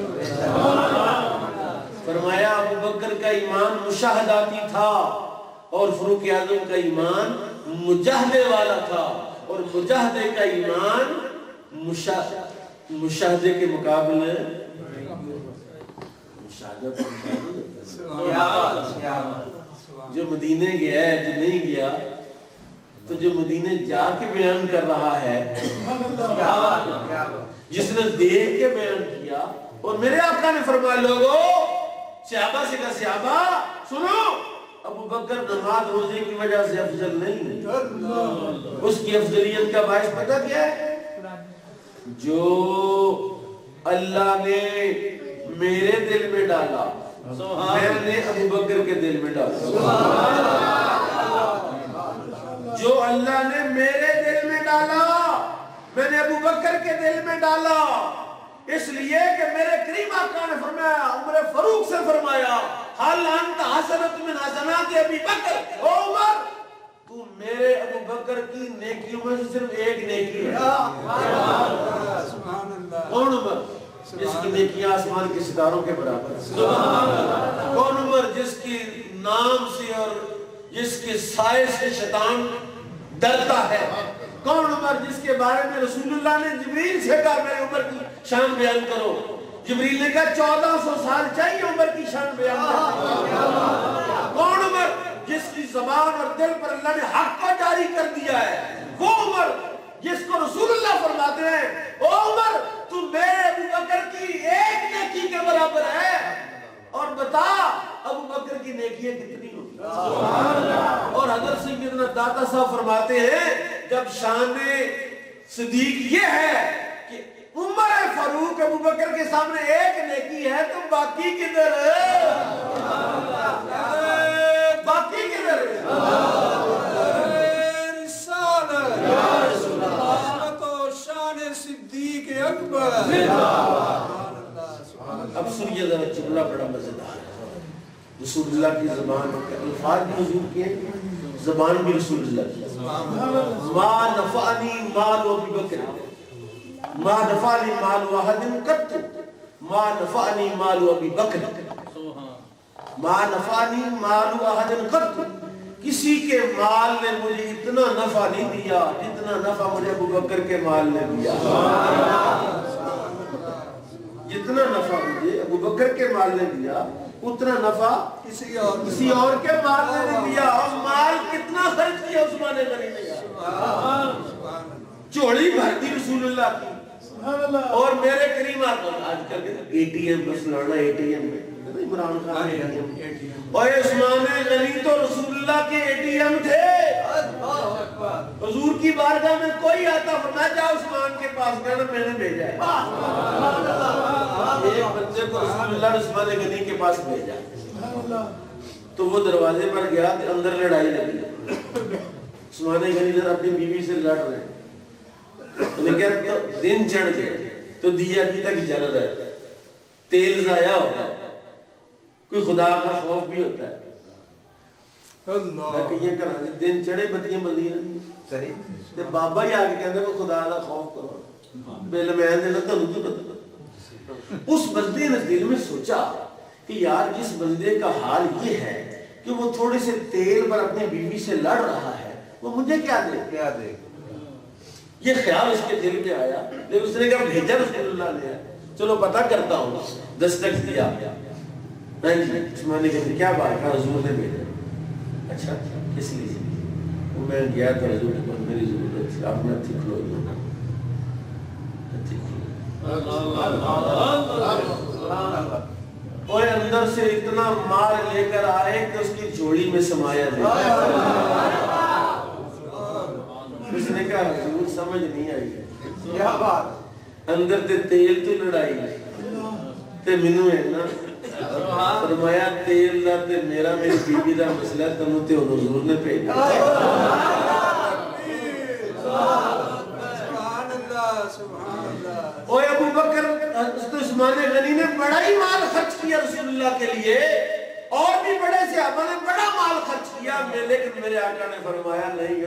فرمایا ابوبکر کا ایمان مشاہداتی تھا اور فاروق اعظم کا ایمان مجاہدے والا تھا اور مجاہدے کا ایمان مشاہدے کے مقابلے جو مدینے گیا ہے جو نہیں گیا تو جو مدینے جا کے بیان کر رہا ہے جس نے دیکھ کے بیان کیا. اور میرے آقا نے فرمایا لوگوں صحابہ سے کہا صحابہ سنو ابو بکر نماز روزے کی وجہ سے افضل نہیں ہے. اس کی افضلیت کا باعث پتہ کیا ہے؟ جو اللہ نے میرے دل میں ڈالا میں نے ابو بکر کے دل میں ڈالا. جو اللہ نے میرے دل میں ڈالا میں نے ابو بکر کے دل میں ڈالا. اس لیے کہ میرے کریم آقا نے فرمایا عمر فاروق سے فرمایا حال انت حسنۃ من حسنات ابی بکر. او عمر تو میرے ابو بکر کی نیکیوں میں سے صرف ایک نیکی ہے. کون عمر؟ جس کی نیکیاں آسمان کے ستاروں کے برابر. کون عمر؟ جس کی نام سے اور جس کے سائے سے شیطان ڈرتا ہے. کون عمر؟ جس کے بارے میں رسول اللہ نے جبریل سے کہا میرے عمر کی شان بیان کرو. جبریل نے کہا 1400 سال چاہیے عمر کی شان بیان کرو. کون عمر؟ جس کی زبان اور دل پر اللہ نے حق کو جاری کر دیا ہے. وہ عمر جس کو رسول اللہ فرماتے ہیں او عمر تو میرے ابو بکر کی ایک نیکی کے برابر ہے. اور بتا ابو بکر کی نیکیاں کتنی ہوتی ہیں. اور حضرت سیدنا داتا صاحب فرماتے ہیں جب شان صدیق یہ ہے کہ عمر فاروق ابو بکر کے سامنے ایک نیکی ہے تو باقی کدھر ہے؟ باقی کدھر ہے؟ صدیق اکبر. اب سنیے ذرا جملہ بڑا مزیدار ہے. رسول اللہ کی زبان کے الفاظ بھی حضور کے زبان بھی رسول اللہ کی. ما نفعنی مال ابی بکر ما نفعنی مال واحد قط ما نفعنی مال ابی بکر ما نفعنی مال واحد قط. کسی کے مال نے مجھے اتنا نفع نہیں دیا جتنا نفع مجھے ابو بکر کے مال نے دیا. جتنا نفع مجھے ابو بکر کے مال نے دیا اتنا نفع کسی اور کے مال نے نہیں دیا. اور مال کتنا خرچ کیا عثمان غنی نے؟ چوڑی بھر دی رسول اللہ کی. اور میرے کریم آج کل کے اے ٹی ایم بس لڑنا اے ٹی ایم میں عمران خان اور عثمان غنی تو رسول اللہ کے اے ٹی ایم تھے. حضور کی بارگاہ میں کوئی آتا فرمایا جا عثمان کے پاس کہنا میں نے بھیجا ہے. ایک بندے کو رسول اللہ نے عثمان غنی کے پاس بھیجا تو وہ دروازے پر گیا اندر لڑائی لگی. عثمان غنی ذرا اپنی بیوی سے لڑ رہے ہیں. لیکن دن چڑھ گئے تو دیا کی تک جل رہا ہے. تیل ضائع ہوتا ہے. کوئی خدا کا خوف بھی ہوتا ہے. یہ کرنا دن چڑھے بتیاں بندی تے بابا ہی آگے کہتے ہیں خدا کا خوف کرو بل میں دینا تو اس بندے نے دل میں سوچا کہ یار جس بندے کا حال یہ ہے کہ وہ تھوڑے سے تیل پر اپنی بیوی سے لڑ رہا ہے وہ مجھے کیا دے. یہ خیال اس کے دل میں آیا. لیکن اس نے کہا بھیجا رسول اللہ نے چلو پتہ کرتا ہوں. دستک دیا عثمان غنی کیا بات ہے حضور نے بھیجا. اچھا کس لیے؟ میں گیا تو حضور میری ضرورت ہے، آپ میں ہتھی کھلو اور اندر سے اتنا مال لے کر آئے کہ اس کی جوڑی میں سمایا جائے. اس نے کہا حضور سمجھ نہیں آئی کیا بات، اندر تے تیل تو لڑائی تے منو ہے نا. فرمایا تیل دا تے میرا میری بیوی دا مسئلہ تنو تے حضور نے پہ اوہ ابو بکر عثمان غنی نے بڑا ہی مال خرچ کیا رسول اللہ کے لیے، اور بھی بڑے صحابہ نے بڑا مال خرچ کیا، لیکن میرے آقا نے فرمایا نہیں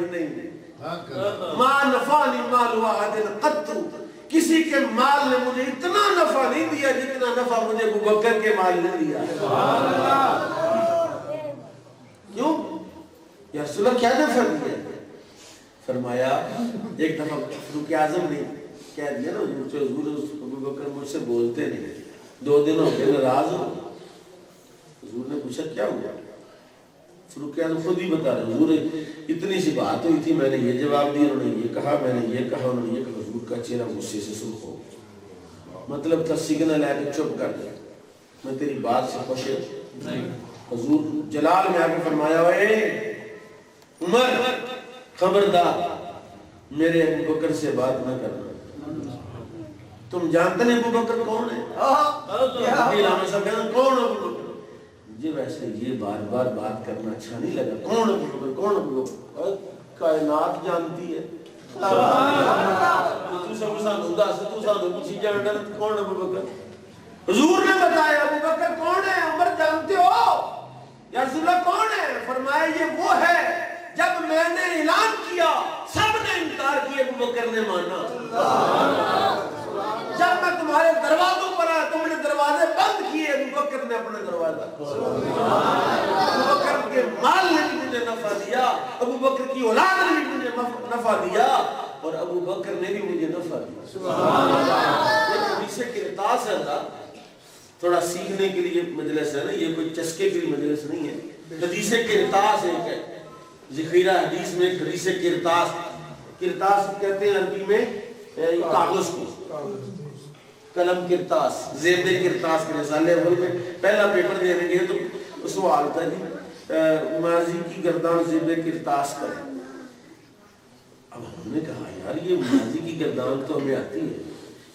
ما نفعنی مال واحد قط، کسی کے مال نے مجھے اتنا نفع نہیں دیا جتنا نفع مجھے ابو بکر کے مال نے دیا. کیوں یا رسول اللہ کیا نفع دیا؟ فرمایا ایک دفعہ فاروق اعظم نے کہہ دیا نا حضور ابو بکر مجھ سے بولتے نہیں، 2 دن ہو گئے ناراض ہو. حضور نے پوچھا کیا ہوا؟ فاروق اعظم خود ہی بتا رہے حضور اتنی سی بات ہوئی تھی، میں نے یہ جواب دیا، انہوں نے یہ کہا، میں نے یہ کہا، انہوں نے یہ کہا. حضور کا چہرہ غصے سے سرخ ہو، مطلب تھا سگنل ہے کہ چپ کر دے، میں تیری بات سے خوش نہیں. حضور جلال میں آ کے فرمایا اے عمر خبردار میرے ابو بکر سے بات نہ کرنا. تم جانتے ہیں ابو بکر کون ہے؟ کون ابو بکر؟ مجھے ویسے یہ بار بار بات کرنا اچھا نہیں لگا. کون ابو بکر؟ کون ابو بکر؟ کائنات جانتی ہے. کون ابو بکر؟ حضور نے بتایا ابو بکر کون ہے. عمر جانتے ہو؟ یا رسول اللہ کون ہے؟ فرمایا یہ وہ ہے جب میں نے اعلان کیا سب نے انکار کیا، ابو بکر نے مانا. جب میں تمہارے دروازوں پر آیا تم نے دروازے بند کیے، ابو بکر نے اپنے دروازہ. ابو بکر کے مال نے بھی مجھے نفع دیا، ابو بکر کی اولاد نے بھی مجھے نفع دیا، اور ابو بکر نے بھی مجھے نفع دیا. یہ حدیث کرتاس ہے، تھوڑا سیکھنے کے لیے مجلس ہے نا، یہ کوئی چسکے کے لیے مجلس نہیں ہے. حدیث کرتاس ایک ہے، ذخیرہ حدیث میں حدیث کرتاس. کرتاس کہتے ہیں عربی میں کاغذ کو، قلم کرتاس، زیب کرتاس کے رسالے اول میں پہلا پیپر دینے گئے تو سوال تھا جی ماضی کی گردان زیب کرتاس کریں. اب ہم نے کہا یار یہ ماضی کی گردان تو ہمیں آتی ہے،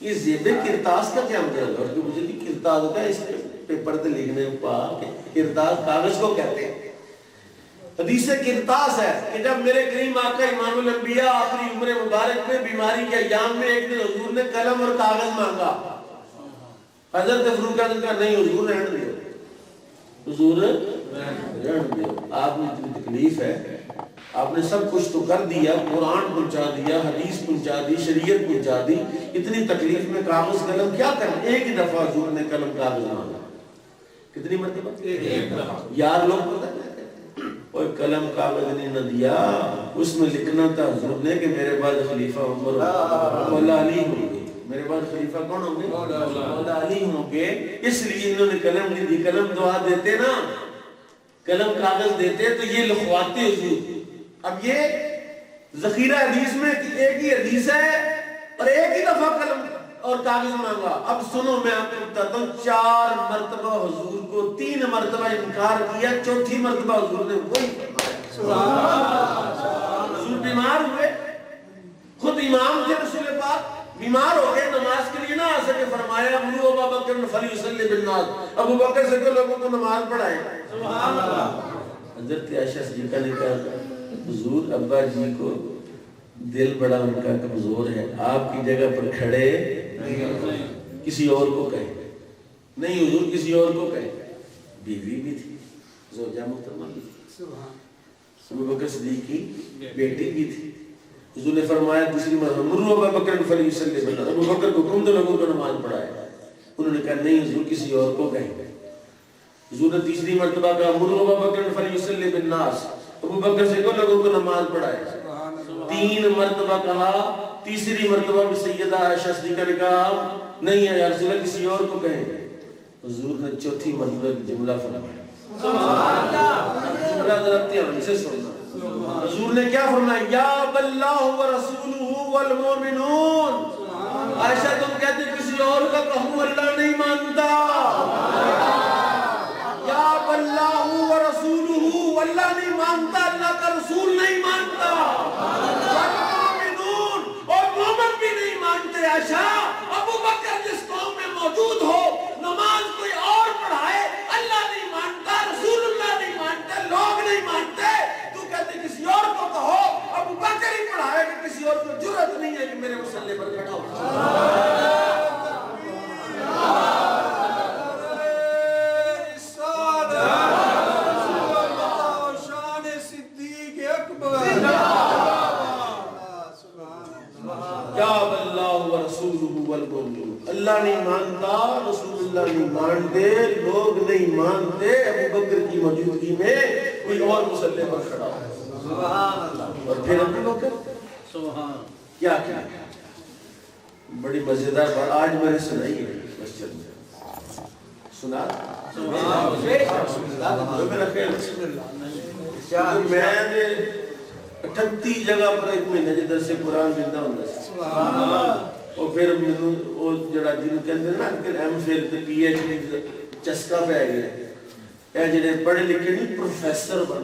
یہ زیب کرتاس کا کیا مطلب؟ اور کہ مجھے بھی کرتاس ہوتا ہے اس پیپر تے لکھنے پاک کرتاس کاغذ کو کہتے ہیں. حدیث کرتاس ہے کہ جب میرے کریم آقا امام الانبیاء آخری عمر مبارک میں بیماری کے ایام میں ایک دن حضور نے قلم اور کاغذ مانگا. حضرت فاروق اعظم کا نہیں حضور رہنے دو، حضور رہنے دو، آپ نے اتنی تکلیف ہے، آپ نے سب کچھ تو کر دیا، قرآن پہنچا دیا، حدیث پہنچا دی، شریعت پہنچا دی، اتنی تکلیف میں کاغذ قلم کیا کرنا؟ ایک ہی دفعہ حضور نے قلم کاغذ مانگا. کتنی مرتبہ؟ ایک دفعہ. یار لوگ پتہ ہے کوئی قلم کاغذ نے نہ دیا، اس میں لکھنا تھا حضور نے کہ میرے بعد خلیفہ عمر مولا علی ہوں گے. میرے بعد خلیفہ کون ہوں گے؟ مولا علی ہوں گے. اس لیے انہوں نے قلم نہیں دی. قلم دعا دیتے نا، قلم کاغذ دیتے تو یہ لکھواتے حضور. اب یہ ذخیرہ حدیث میں ایک ہی حدیث ہے اور ایک ہی دفعہ قلم اور کاغذ مانگا. اب سنو میں آپ کو بتاتا ہوں، 4 مرتبہ حضور کو 3 مرتبہ انکار کیا، 4تھی مرتبہ حضور نے وہی فرمایا. حضور بیمار ہوئے، خود امام تھے رسول پاک، بیمار ہو گئے، نماز کے لیے نہ آ سکے، فرمایا امروا ابا بکر فلیصلی بالناس، ابو بکر سے کہ لوگوں کو نماز پڑھائیں. سبحان اللہ. حضرت عائشہ صدیقہ نے کہا حضور ابا جی کو دل بڑا ان کا کمزور ہے، آپ کی جگہ پر کھڑے کسی اور کو کہیں. نہیں حضور کسی اور کو کہیں. بیوی بھی تھی، زوجہ محترمہ بھی تھی، ابو بکر صدیق کی بیٹی بھی تھی. حضور نے فرمایا دوسری مرتبہ مروا ابا بکر فلیصلی بالناس، ابو بکر کو حکم دو لوگوں کو نماز پڑھائے. انہوں نے کہا نہیں حضور کسی اور کو کہیں. حضور نے تیسری مرتبہ کہا مروا ابا بکر فلیصلی بالناس، ابو بکر سے کہ لوگوں کو نماز پڑھائے. 3 مرتبہ کہا، تیسری مرتبہ بھی سیدہ عائشہ صدیقہ نے کہا نہیں ہے یا رسول اللہ کسی اور کو کہیں. حضور نے 4تھی مرتبہ جملہ فرمایا. سبحان اللہ. جملہ ذرا دھیان سے سننا. حضور نے کیا فرمایا؟ یا اللہ و رسولہ والمؤمنون. عائشہ تم کہتے کسی اور کا کہوں اللہ نہیں مانتا. یا اللہ و رسولہ، اللہ نہیں مانتا، اللہ کا رسول نہیں مانتا. والمؤمنون، اور مومن بھی نہیں مانتے. عائشہ ابو بکر جس قوم میں موجود ہو، نماز کوئی اور پڑھائے، اللہ نہیں مانتا، رسول اللہ نہیں مانتے، لوگ نہیں مانتے. تو کہتے کسی اور کو کہو، ابو بکر ہی پڑھائے کہ کسی اور کو جرأت نہیں ہے کہ میرے مصلی پر کھڑا ہو. اللہ نہیں مانتا، رسول اللہ نہیں مانتے، لوگ نہیں مانتے، ابو بکر کی موجودگی میں کوئی اور مصلی پر کھڑا ہو. اور پھر ابو بکر کیا کیا؟ بڑی مزیدار بات آج میں نے سنائی ہے مسجد میں. سنا میرا خیال میں نے 38 جگہ پر ایک مہینے جدھر سے قرآن ملتا ہوں. اور پھر وہ جڑا جن کے اندر نا ایم فل تے پی ایچ ڈی چسکا پہ گیا. اے جڑے پڑھے لکھے نہیں پروفیسر بن،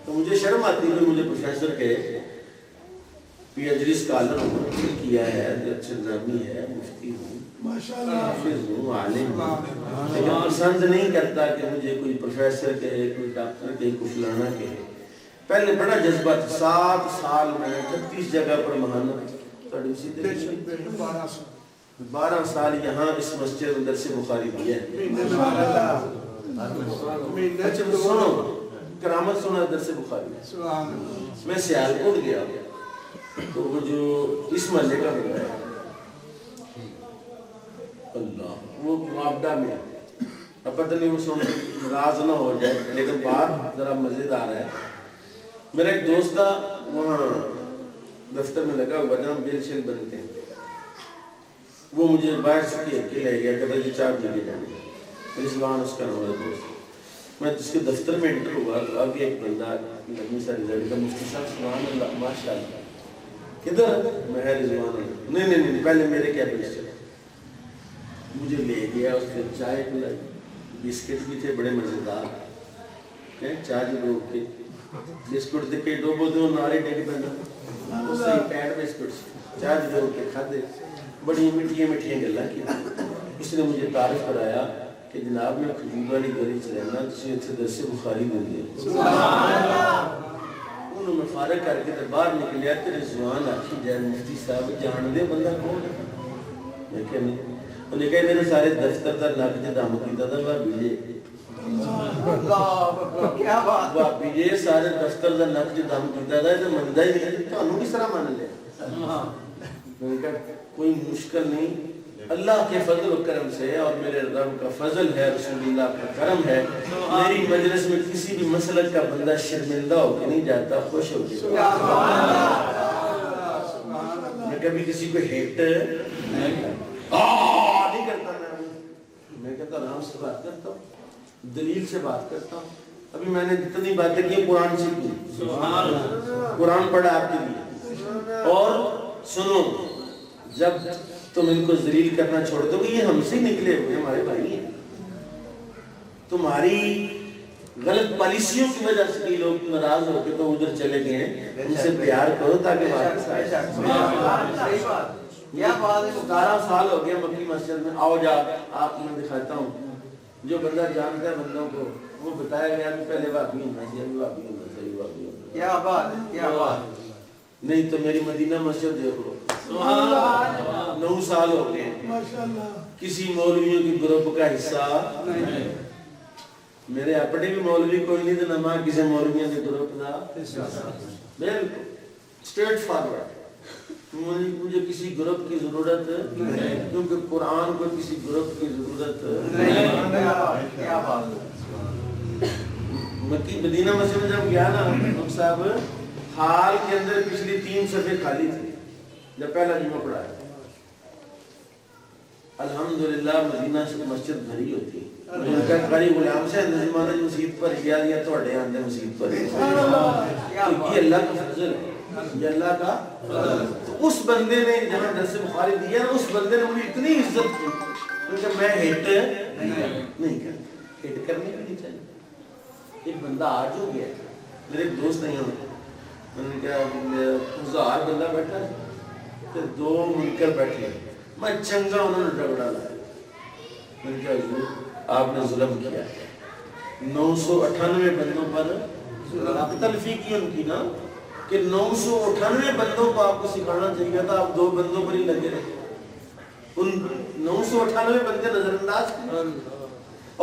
تو مجھے شرم آتی ہے مجھے پروفیسر کہے. پی ایچ ڈی اسکالر کیا ہے، اچھا نامی ہے، مفتی ہوں، حافظ ہوں، عالم ہوں، لیکن پسند نہیں کرتا کہ مجھے کوئی پروفیسر کہے، کوئی ڈاکٹر کہے، کوئی فلانا کہے. پہلے بڑا جذبہ تھا. 7 سال میں 38 جگہ پر مہانت 12 سال یہاں اس مسجد میں درس بخاری دیا ہے. اچھا سنو کرامت سنا درس بخاری. میں سیالکوٹ گیا تو وہ جو اس محلے کا بندہ ہے اللہ وہ معابدہ میں، اب پتہ نہیں وہ سن ناراض نہ ہو جائے لیکن بات ذرا مزیدار ہے. میرا ایک دوست تھا وہاں دفتر میں لگا ہوا جہاں بل شل بنتے ہیں. وہ مجھے باہر سے کے لے گیا کہ جی 4 جگہ جانے. رضوان اس کا نام ہے دوست. میں جس کے دفتر میں انٹر ہوا تو آگے ایک بندہ لمبی ساری لڑکا مفتی صاحب سبحان اللہ ماشاء اللہ. کدھر؟ میں رضوان. نہیں پہلے میرے کیبن سے مجھے لے گیا. اس کے چائے پلائی، بسکٹ بھی تھے بڑے مزیدار. چائے جو کے بسکٹ دے کے ڈوبو دے نارے ڈگ پہنا اس سے پیڑ بسکٹ چائے جو کے کھادے. بڑی میٹھیاں گلاں کی. اس نے مجھے تعارف کرایا کہ جناب میں کھجور والی گلی چ رہنا، تسی اتنے درس بخاری دیں. انہوں میں فارغ کر کے باہر نکلیا تیرے زبان آخی جائے مفتی صاحب جان دے بندہ کون ہے؟ میں کہا نہیں. انہوں نے کہا میرے سارے دفتر دا لگ جے دم کیتا تھا بھابی جی. بھابی جی سارے دفتر دا لگ جے دم کیتا تھا تو مندا ہی نہیں تو انہوں کس طرح مان لیا. میں نے کہا کوئی مشکل نہیں، اللہ کے فضل و کرم سے اور میرے رب کا فضل ہے، رسول اللہ کا کرم ہے. میری مجلس میں کسی بھی مسلک کا بندہ شرمندہ ہو کے نہیں جاتا، خوش ہو کے. میں کبھی کسی کو ہیٹ نہیں کرتا. میں کہتا آرام سے بات کرتا ہوں، دلیل سے بات کرتا ہوں. ابھی میں نے جتنی باتیں کی قرآن سے کی، قرآن پڑھا آپ کے لیے. اور سنو جب تم ان کو ذلیل کرنا چھوڑ دو کہ یہ ہم سے نکلے ہوئے ہمارے بھائی ہیں. تمہاری غلط پالیسیوں کی وجہ سے کئی لوگ ناراض ہو کے تو ادھر چلے گئے ہیں. ان سے پیار کرو تاکہ واپس آئے. 17 سال ہو گیا مکی مسجد میں. آؤ جا آپ میں دکھاتا ہوں. جو بندہ جانتا ہے بندوں کو وہ بتایا گیا کہ پہلے واقعی ہونا چاہیے، واقعی ہونا چاہیے، واقعی ہونا چاہیے. کیا بات ہے، کیا بات. نہیں تو میری مدینہ مسجد دیکھ لو، 9 سال ہو گئے کسی مولویوں کی گروپ کا حصہ نہیں. میرے اپنے بھی مولوی کوئی نہیں تو نہ کسی مولویوں کے گروپ کا بالکل اسٹریٹ فارورڈ. مجھے کسی گروپ کی ضرورت نہیں کیونکہ قرآن کو کسی گروپ کی ضرورت نہیں. مکی مدینہ مسجد میں جب گیا نا ہم صاحب حال کے اندر پچھلی 3 صفحے خالی تھی جب پہلا جمعہ پڑھایا. الحمدللہ مدینہ سے مسجد بھری ہوتی ہے. ان کا قاری غلام سے زمانہ مسجد پر گیا یا تھوڑے آندے مسجد پر یہ اللہ کا فضل ہے, یہ اللہ کا فضل. اس بندے نے جہاں درس بخاری دیا نا, اس بندے نے مجھے اتنی عزت کی کیونکہ میں ہٹ نہیں کرتا, ہٹ کرنے بھی نہیں چاہیے. ایک بندہ آج ہو گیا, میرے ایک دوست نہیں ہوتے, میں نے کہا 1000 بندہ بیٹھا ہے, پھر 2 منکر بیٹھے, میں چنگا انہوں نے ڈگڑا لایا. میں نے کہا حضور آپ نے ظلم کیا, 998 بندوں پر آپ تلفی کی ان کی نا کہ 998 بندوں کو آپ کو سکھانا چاہیے تھا, آپ 2 بندوں پر ہی لگے رہے. ان 998 بندے نظر انداز کیے.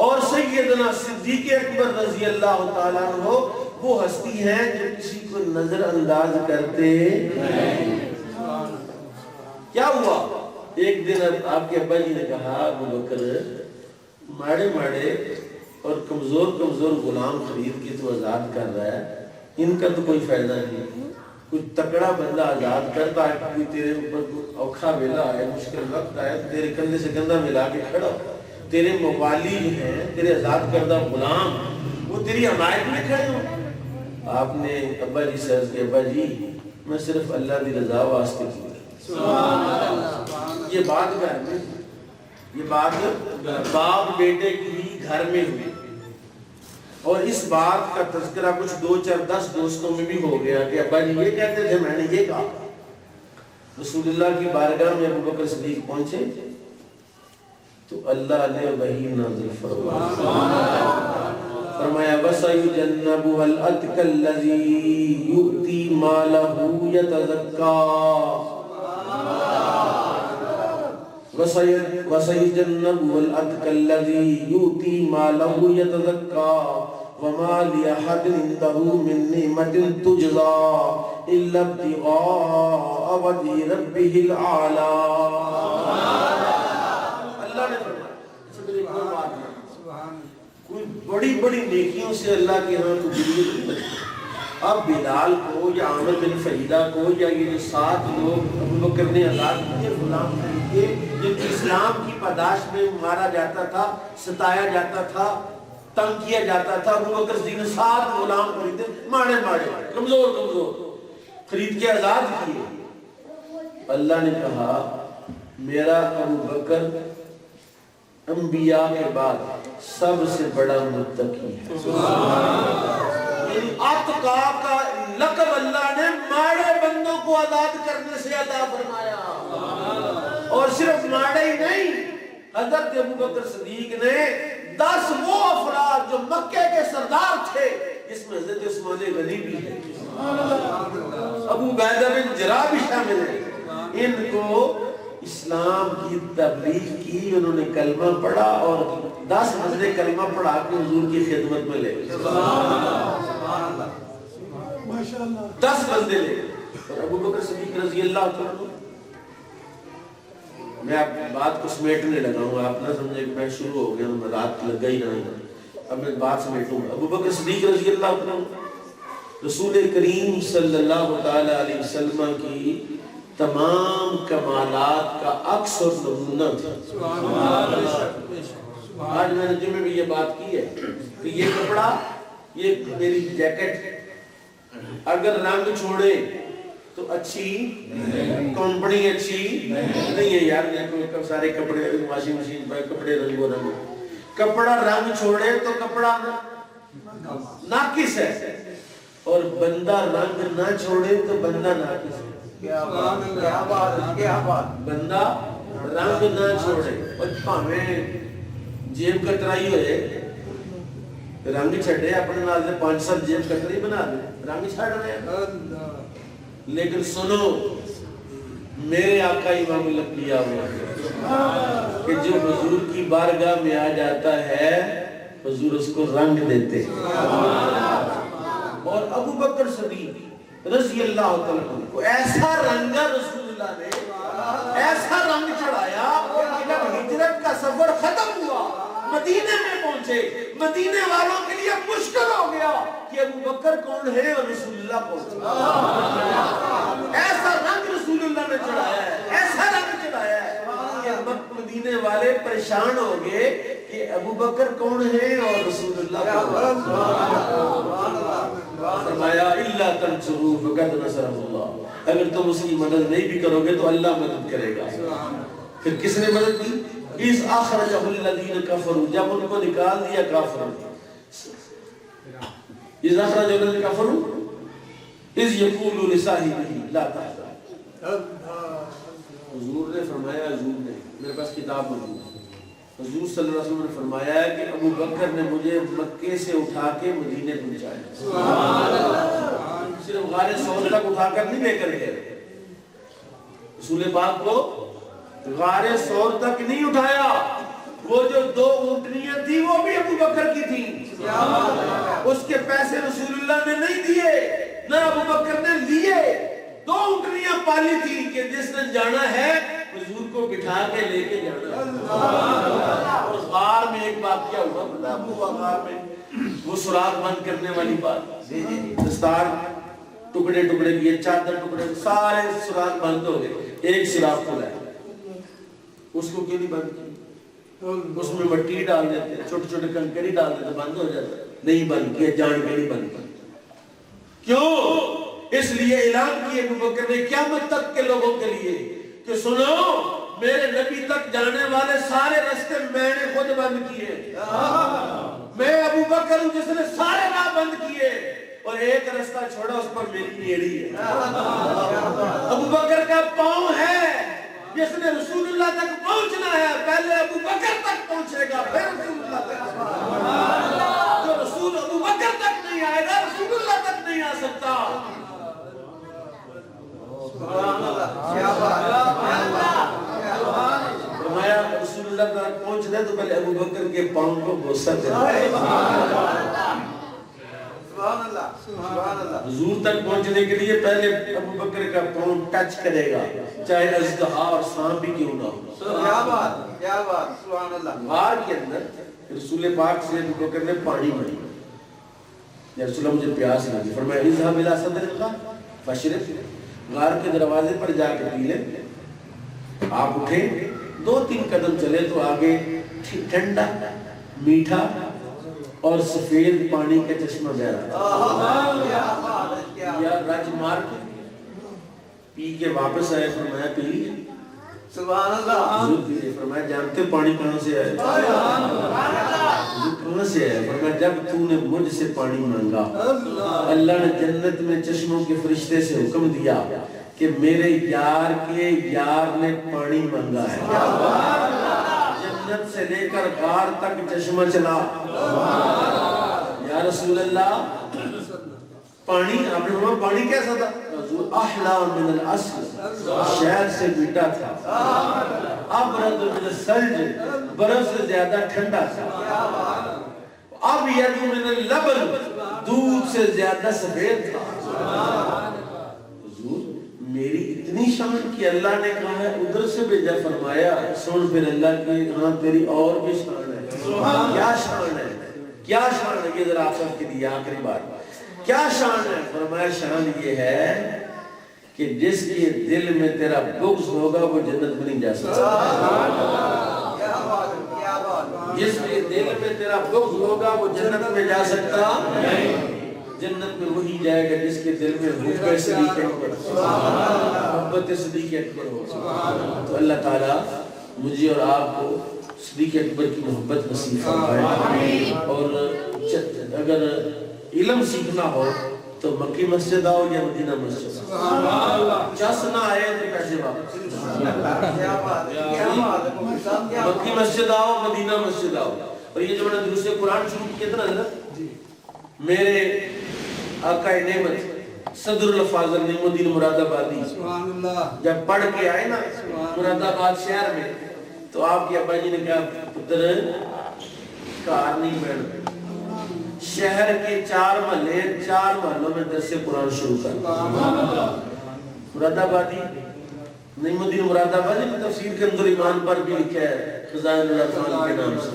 اور سیدنا صدیق اکبر رضی اللہ تعالیٰ عنہ وہ ہستی ہیں جو کسی کو نظر انداز کرتے نہیں. کیا ہوا, ایک دن آپ کے ابا جی نے کہا ابو بکر ماڑے ماڑے اور کمزور غلام خرید کے تو آزاد کر رہا ہے, ان کا تو کوئی فائدہ نہیں. کوئی تکڑا بندہ آزاد کرتا ہے, کوئی تیرے اوپر اوکھا ویلا آئے, مشکل وقت آئے, تیرے کندھے سے کندھا ملا کے کھڑا, تیرے موالی جو ہیں تیرے آزاد کردہ غلام وہ تیری حمایت میں کھڑے ہوں. آپ نے ابا جی سے عرض کیا ابا جی میں صرف اللہ کی رضا واسطے کی. یہ بات گھر میں, یہ بات باپ بیٹے کی ہی گھر میں ہوئی, اور اس بات کا تذکرہ کچھ 2 4 10 دوستوں میں بھی ہو گیا کہ ابا جی یہ کہتے تھے, میں نے یہ کہا. رسول اللہ کی بارگاہ میں ابو بکر صدیق پہنچے تو اللہ نے وحی نازل فرمایا وَسَيُجَنَّبُهَا الْأَتْقَى الَّذِي يُؤْتِي مَالَهُ يَتَزَكَّىٰ وَسَيُجَنَّبُهَا الْأَتْقَى الَّذِي يُؤْتِي مَالَهُ يَتَزَكَّىٰ وَمَا لِأَحَدٍ عِندَهُ مِن نِّعْمَةٍ تُجْزَىٰ إِلَّا ابْتِغَاءَ وَجْهِ رَبِّهِ الْأَعْلَىٰ. اللہ نے فرمایا کوئی بڑی بڑی نیکیوں سے اللہ کے ہاں قبولیت نہیں. اب بلال کو یا عامر بن فریدہ کو یا یہ جو 7 لوگ ابو بکر نے آزاد کیے غلام خرید کے, جن کو اسلام کی پاداش میں مارا جاتا تھا, ستایا جاتا تھا, تنگ کیا جاتا تھا, ابو بکر صدیق نے 7 غلام خریدے, ماڑے کمزور خرید کے آزاد کیے. اللہ نے کہا میرا ابو بکر انبیاء کے بعد سب سے بڑا متقی ہے. اتقا کا لقب اللہ نے ماڑے بندوں کو آزاد کرنے سے عطا فرمایا, اور صرف ماڑے ہی نہیں, حضرت ابو بکر صدیق نے 10 وہ افراد جو مکے کے سردار تھے, اس میں حضرت عثمان غنی بھی ہے, ابو عبیدہ بن جراح بھی شامل ہے, ان کو اسلام کی تبلیغ کی, انہوں نے کلمہ پڑھا اور 10 بندے کلمہ پڑھا کے حضور کی خدمت میں لے گئے. 10 بندے لے گئے. اور ابو بکر صدیق رضی اللہ عنہ, میں آپ بات کو سمیٹنے لگا ہوں, آپ نہ سمجھے کہ میں شروع ہو گیا, میں رات لگ گئی نہیں, اب میں بات سمیٹوں گا. ابو بکر صدیق رضی اللہ عنہ رسول کریم صلی اللہ تعالی علیہ وسلم کی تمام کمالات کا عکس اور نمونہ تھا. آج میں نے جمعے میں یہ بات کی ہے کہ یہ کپڑا, یہ میری جیکٹ اگر رنگ چھوڑے تو اچھی کمپنی اچھی نہیں ہے یار. دیکھو سارے کپڑے واشنگ مشین پر کپڑے رنگو رنگ, کپڑا رنگ چھوڑے تو کپڑا ناقص ہے, اور بندہ رنگ نہ چھوڑے تو بندہ ناقص ہے. بندہ رنگ نہ چھوڑے, اور پاویں جیب کترائی ہوئے رنگ چھڑے, اپنے نال دے 5-7 جیب کترائی بنا دے, رنگ چھڑ رہے ہیں. لیکن سنو, میرے آقا امام الانبیاء کہ جو حضور کی بارگاہ میں آ جاتا ہے حضور اس کو رنگ دیتے. اور ابو بکر صدیق رضی اللہ عنہ کو ایسا رنگا رسول اللہ نے, ایسا رنگ چڑھایا کہ جب ہجرت کا سفر ختم ہوا, مدینے میں پہنچے, مدینے والوں کے لیے مشکل ہو گیا کہ ابو بکر کون ہے اور رسول اللہ کون ہے. ایسا رنگ رسول اللہ نے چڑھایا ہے, ایسا رنگ چڑھایا ہے کہ مدینے والے پریشان ہو گئے کہ ابو بکر کون ہے اور رسول اللہ کون ہے؟ فرمایا الا تنصروه فقد نصره اللہ، اگر تم اس کی مدد نہیں بھی کرو گے تو اللہ مدد کرے گا۔ پھر کس نے مدد کی؟ اس اخرجہ الذین کفروا، جب ان کو نکال دیا کافروں نے، اس اخرجہ الذین کفروا اذ یقول لصاحبہ لا تحزن۔ حضور نے فرمایا، حضور نے، میرے پاس کتاب موجود ہے، حضور صلی اللہ علیہ وسلم نے فرمایا ہے کہ ابو بکر نے مجھے مکے سے اٹھا کے مدینے پہنچایا، صرف غار ثور تک اٹھا کر نہیں لے کر گئے، رسول پاک کو غار ثور تک نہیں اٹھایا، وہ جو 2 اونٹنیاں تھی وہ بھی ابو بکر کی تھیں، اس کے پیسے رسول اللہ نے نہیں دیے، نہ ابو بکر نے لیے، 2 اونٹنیاں پالی تھی کہ جس نے جانا ہے حضور کو بٹھا کے لے کے جانا۔ اور غار میں ایک واقعہ ہوا، پتہ ابو غار میں وہ سراغ بند کرنے والی بات، دستار ٹکڑے ٹکڑے کیے، چادر ٹکڑے، سارے سراغ بند ہو گئے، ایک سراغ کھلا ہے، اس کو کیوں نہیں بند کیا؟ اس میں مٹی ڈال دیتے، چھوٹے چھوٹے کنکری ڈال دیتے، بند ہو جاتا، نہیں بند کیا، جان کے نہیں بند کیا۔ کیوں؟ اس لیے اعلان کیے ابو بکر نے قیامت تک کے لوگوں کے لیے کہ سنو، میرے نبی تک جانے والے سارے راستے میں نے خود بند کیے، میں ابو بکر ہوں جس نے سارے راہ بند کیے، اور ایک راستہ چھوڑا اس پر میری نیڑی ہے، ابو بکر کا پاؤں ہے، جس نے رسول اللہ تک پہنچنا ہے، پہلے ابو بکر تک پہنچے گا پھر رسول اللہ تک، جو رسول ابو بکر تک نہیں آئے گا رسول اللہ تک نہیں آ سکتا۔ فرمایا رسول اللہ تک پہنچنا ہے تو پہلے ابو بکر کے پاؤں کو بوسہ دینا، حضور تک پہنچنے کے لیے پہلے ابو بکر کا پاؤں ٹچ کرے گا، چاہے اژدہا اور سانپ بھی کیوں نہ ہو۔ کیا بات، کیا بات، سبحان اللہ۔ غار کے اندر رسول پاک سے ابو بکر نے پانی مانگا، یا رسول اللہ مجھے پیاس لگی، فرمایا اذهب الى صدر الغار فاشرب، غار کے دروازے پر جا کے پی لے۔ آپ اٹھے، 2-3 قدم چلے تو آگے ٹھنڈا میٹھا اور سفید پانی کا چشمہ بہ رہا تھا، یا رج مار کے پی کے واپس آئے، فرمایا پی لیے؟ سبحان اللہ۔ حضور پیے، فرمایا جانتے پانی کہاں سے آئے؟ حضور کہاں سے آئے؟ فرمایا جب تو نے مجھ سے پانی مانگا، اللہ نے جنت میں چشموں کے فرشتے سے حکم دیا کہ میرے یار کے یار نے پانی مانگا ہے، جنت سے لے کر غار تک چشمہ چلا۔ یا رسول اللہ پانی، آپ نے فرمایا پانی کیسا تھا؟ حضور احلا من العسل، شہد سے میٹھا تھا، ابرد من الثلج، برف سے زیادہ ٹھنڈا تھا، ابیض من اللبن، دودھ سے زیادہ سفید تھا۔ حضور میری اتنی شان کہ اللہ نے کہا ہے ادھر سے بھیجا، فرمایا سن پھر اللہ کی، ہاں تیری اور بھی شان ہے، کیا شان ہے، کیا شان ہے، یہ ذرا آپ سب کے لیے آخری بات، کیا شان ہے؟ فرمایا شان یہ ہے کہ جس کے دل میں تیرا بغض ہوگا وہ جنت میں نہیں جا سکتا، جس کے دل میں تیرا بغض ہوگا وہ جنت میں جا سکتا نہیں، جنت میں وہی جائے گا جس کے دل میں حب صدیق اکبر، محبت صدیق اکبر ہو۔ تو اللہ تعالیٰ مجھے اور آپ کو صدیق اکبر کی محبت نصیب فرمائے، اور اگر علم سیکھنا ہو تو مکی مسجد آؤ یا مدینہ مسجد، چس نہ آئے تو پیسے واپس، مکی مسجد آؤ مدینہ مسجد آؤ۔ اور یہ جو میں نے دوسرے قرآن شروع کیا تھا نا، میرے آقا نعمت صدر الفاضل نعیم الدین مراد آبادی جب پڑھ کے آئے نا مراد آباد شہر میں، تو آپ کے ابا جی نے کہا پتر کار نہیں بیٹھ، شہر کے 4 محلے 4 محلوں میں درس قرآن شروع کر۔ مراد آبادی نعیم الدین مراد آبادی نے تفسیر کے اندر ایمان پر بھی لکھا ہے خزائن الرحمن کے نام سے،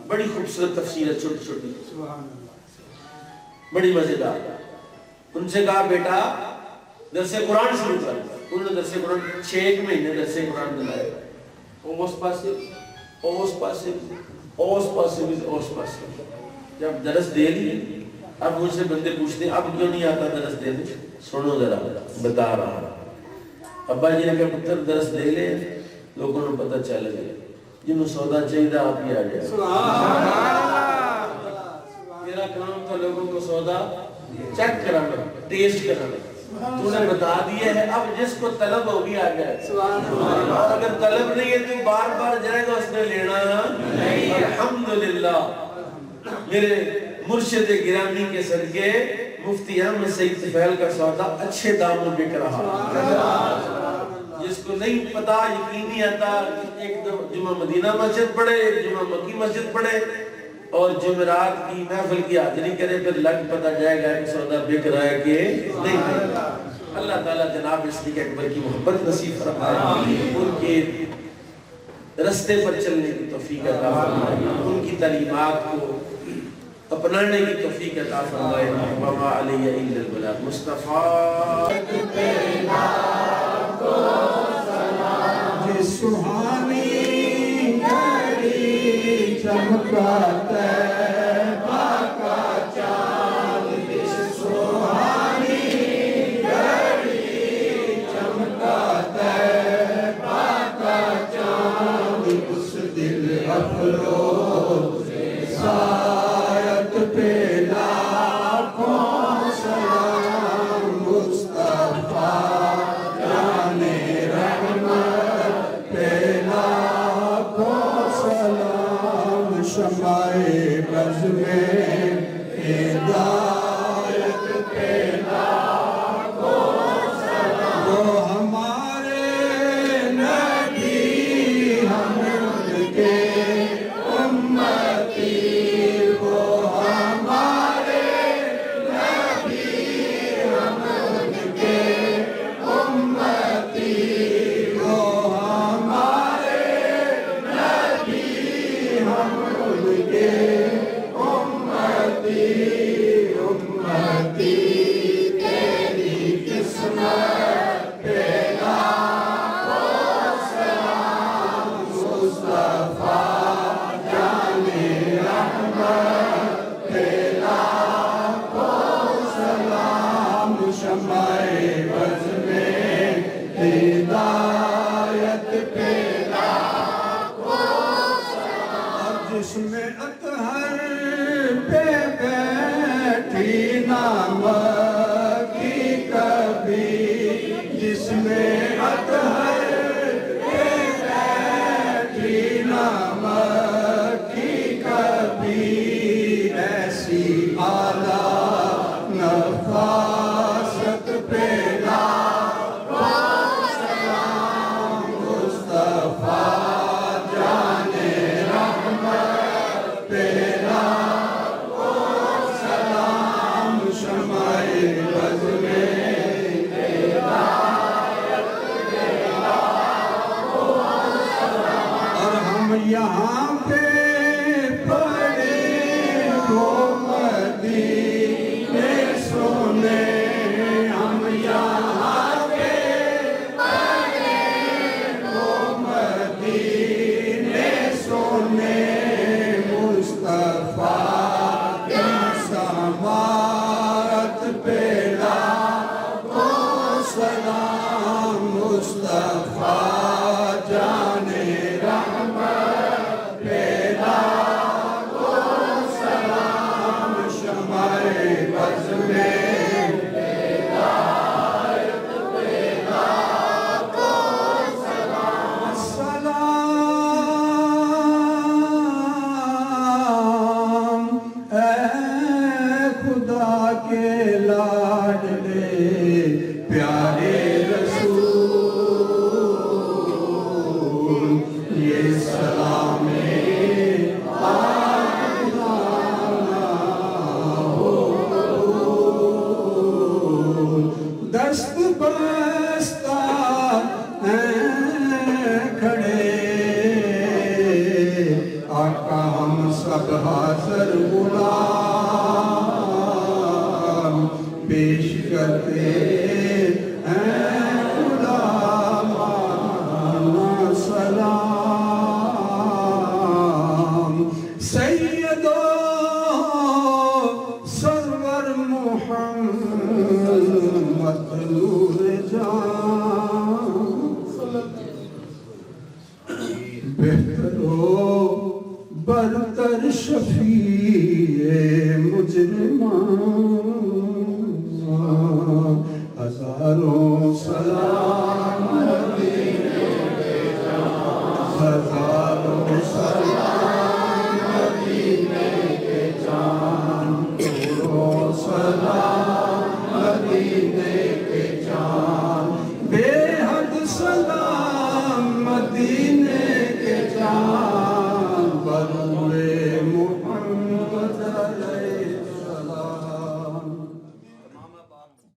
بڑی خوبصورت تفسیر ہے، چھوٹی چھوٹی بڑی مزیدار۔ ان سے کہا بیٹا درس قرآن شروع کر، انہوں نے درس قرآن 6 مہینے درس قرآن دلائے، جب درس دے لی اب مجھ سے بندے پوچھتے اب کیوں نہیں آتا درس دینے؟ سنو ذرا بتا رہا ابا جی نے کہا پتر درس دے لے لوگوں کو پتہ چل گیا جنہوں سودا چاہیے آپ ہی آ جائے میرا کام تھا لوگوں کو سودا چیک کرانا ٹیسٹ کرانا تو نے بتا دیا ہے اب جس کو طلب ہوگی آ جائے اور اگر طلب نہیں ہے تو بار بار جائے گا اس نے لینا نہیں الحمدللہ میرے مرشد گرامی کے صدقے مفتی احمد سعید طفیل کا سودا اچھے داموں بک رہا جس کو نہیں پتا یقین نہیں آتا ایک جمعہ مدینہ مسجد پڑھے ایک جمعہ مکی مسجد پڑھے اور جمعرات کی محفل کی حاضری کرے پھر لگ پتا جائے گا کہ سودا بک رہا ہے کہ نہیں اللہ تعالیٰ جناب صدیق اکبر کی محبت نصیب فرمائے ان کے رستے پر چلنے کی توفیق عطا فرمائے ان کی تعلیمات کو اپنانے کی توفیق عطا فرمائے وما علی الا البلاغ مصطفیٰ جس سہانی گھڑی چمکا طیبہ کا چاند جس سہانی گھڑی چمکا طیبہ کا چاند اس دل افروز سایت پہ لاکھوں سلام مصطفیٰ جانے رحمت پہ لاکھوں سلام شمع بز میں ہدایت پہ لاکھوں سلام وہ ہمارے نبی ہم ان کے امتی وہ ہمارے نبی ہم ان کے امتی وہ ہمارے نبی ہم ان کے امتی امتی تیری قسمت پہ لاکھوں سلام مصطفیٰ جانے رحمت پہ لاکھوں سلام شمع بز میں ہدایت پہ لاکھوں سلام اور جس میں اطہر پہ بیٹھی نام کی کبھی جس میں اطہر پہ بیٹھی نام کی کبھی ایسی اعلیٰ نفاست پہ لاکھوں سلام مصطفیٰ جانے رحمت پہ لاکھوں سلام شمع بز میں ہدایت پہ لاکھوں سلام اور ہم یہاں پہ پڑے تو مدینے سونے ہم یہاں پہ پڑے تو مدینے سونے مصطفیٰ کی سماعت پہ لاکھوں سلام مصطفیٰ جانے رحمت پہ لاکھوں سلام شمع بز میں ہدایت پہ لاکھوں سلام سلام اے خدا کے لاڈلے پیارے رسول یہ سلام دست بستہ ہیں کھڑے آقا ہم سب حاضر غلام پیش کرتے ہیں خدا مانا سلام ہو برتر شفیع مجرمان ہزاروں